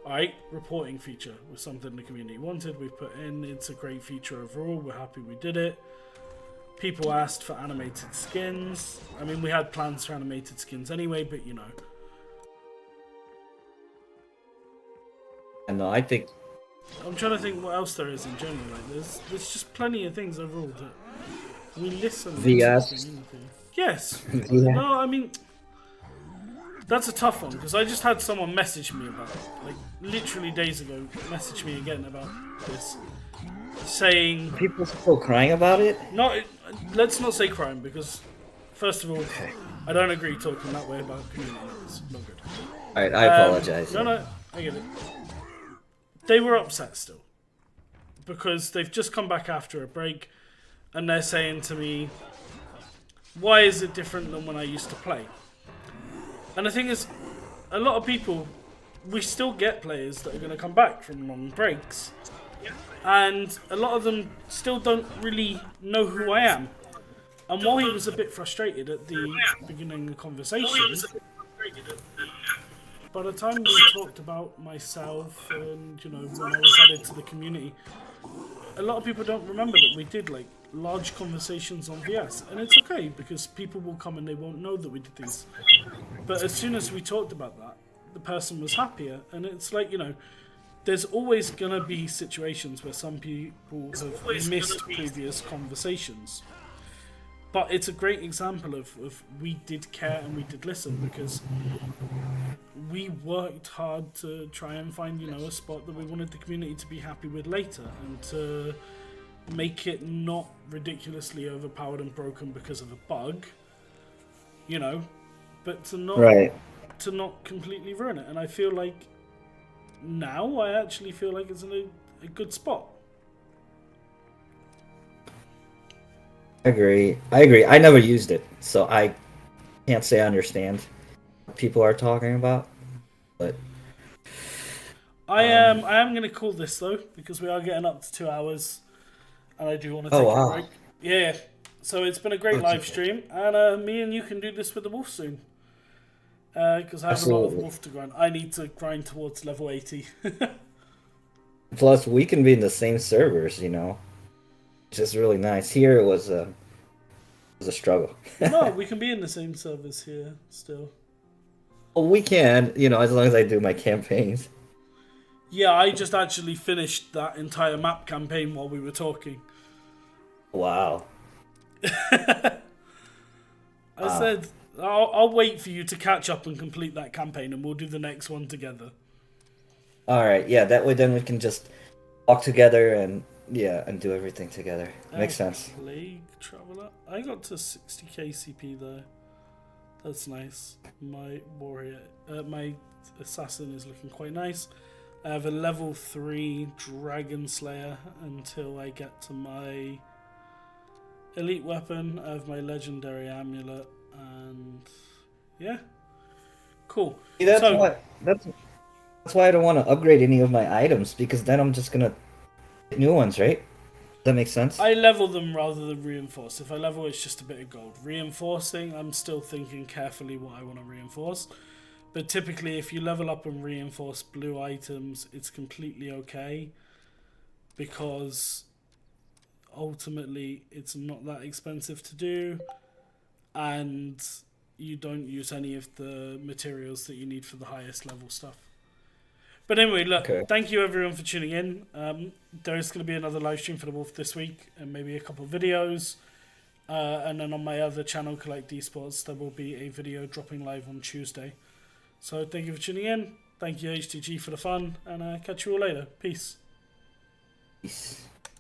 Alright, reporting feature was something the community wanted, we put in, it's a great feature overall, we're happy we did it. People asked for animated skins. I mean, we had plans for animated skins anyway, but you know. And I think I'm trying to think what else there is in general. Like, there's just plenty of things overall that we listen to the VS. community. Yes. Yeah. No, I mean, that's a tough one because I just had someone message me about it, like literally days ago. Message me again about this, saying people still crying about it. not. Let's not say crime because, first of all, I don't agree talking that way about community members. Not good. All right, I apologize. No, I get it. They were upset still because they've just come back after a break and they're saying to me, why is it different than when I used to play? And the thing is, a lot of people, we still get players that are going to come back from long breaks, and a lot of them still don't really know who I am. And while he was a bit frustrated at the beginning of the conversation, by the time we talked about myself and, when I was added to the community, a lot of people don't remember that we did like large conversations on VS, and it's okay because people will come and they won't know that we did these. But as soon as we talked about that, the person was happier, and it's like, you know, there's always gonna be situations where some people have missed previous conversations. But it's a great example of we did care and we did listen, because we worked hard to try and find, you know, a spot that we wanted the community to be happy with later, and to make it not ridiculously overpowered and broken because of a bug, you know, but to not completely ruin it. And I feel like now I actually feel like it's in a good spot. I agree. I never used it, so I can't say I understand what people are talking about. But I am going to call this though, because we are getting up to 2 hours, and I do want to take a break. Yeah. So it's been a great live stream, and me and you can do this with the wolf soon. Because I have a lot of wolf to grind. I need to grind towards level 80. Plus, we can be in the same servers, you know, which is really nice. Here it was a struggle. No, we can be in the same servers here still. Well, we can, you know, as long as I do my campaigns. Yeah, I just actually finished that entire map campaign while we were talking. Wow. I said, I'll wait for you to catch up and complete that campaign, and we'll do the next one together. Alright, yeah, that way then we can just walk together and, yeah, and do everything together. Makes sense. Plague Traveler. I got to 60k CP there. That's nice. My warrior, my assassin is looking quite nice. I have a level 3 Dragon Slayer until I get to my elite weapon. I have my legendary amulet, and yeah, cool. See, that's why I don't want to upgrade any of my items, because then I'm just gonna get new ones, right? That makes sense. I level them rather than reinforce. If I level, it's just a bit of gold. Reinforcing, I'm still thinking carefully what I want to reinforce. But typically, if you level up and reinforce blue items, it's completely okay, because ultimately it's not that expensive to do, and you don't use any of the materials that you need for the highest level stuff. But anyway, look, Thank you everyone for tuning in. There is going to be another live stream for the Wolf this week, and maybe a couple of videos. And then on my other channel, Collect Esports, there will be a video dropping live on Tuesday. So thank you for tuning in. Thank you HTG for the fun, and catch you all later. Peace. Peace.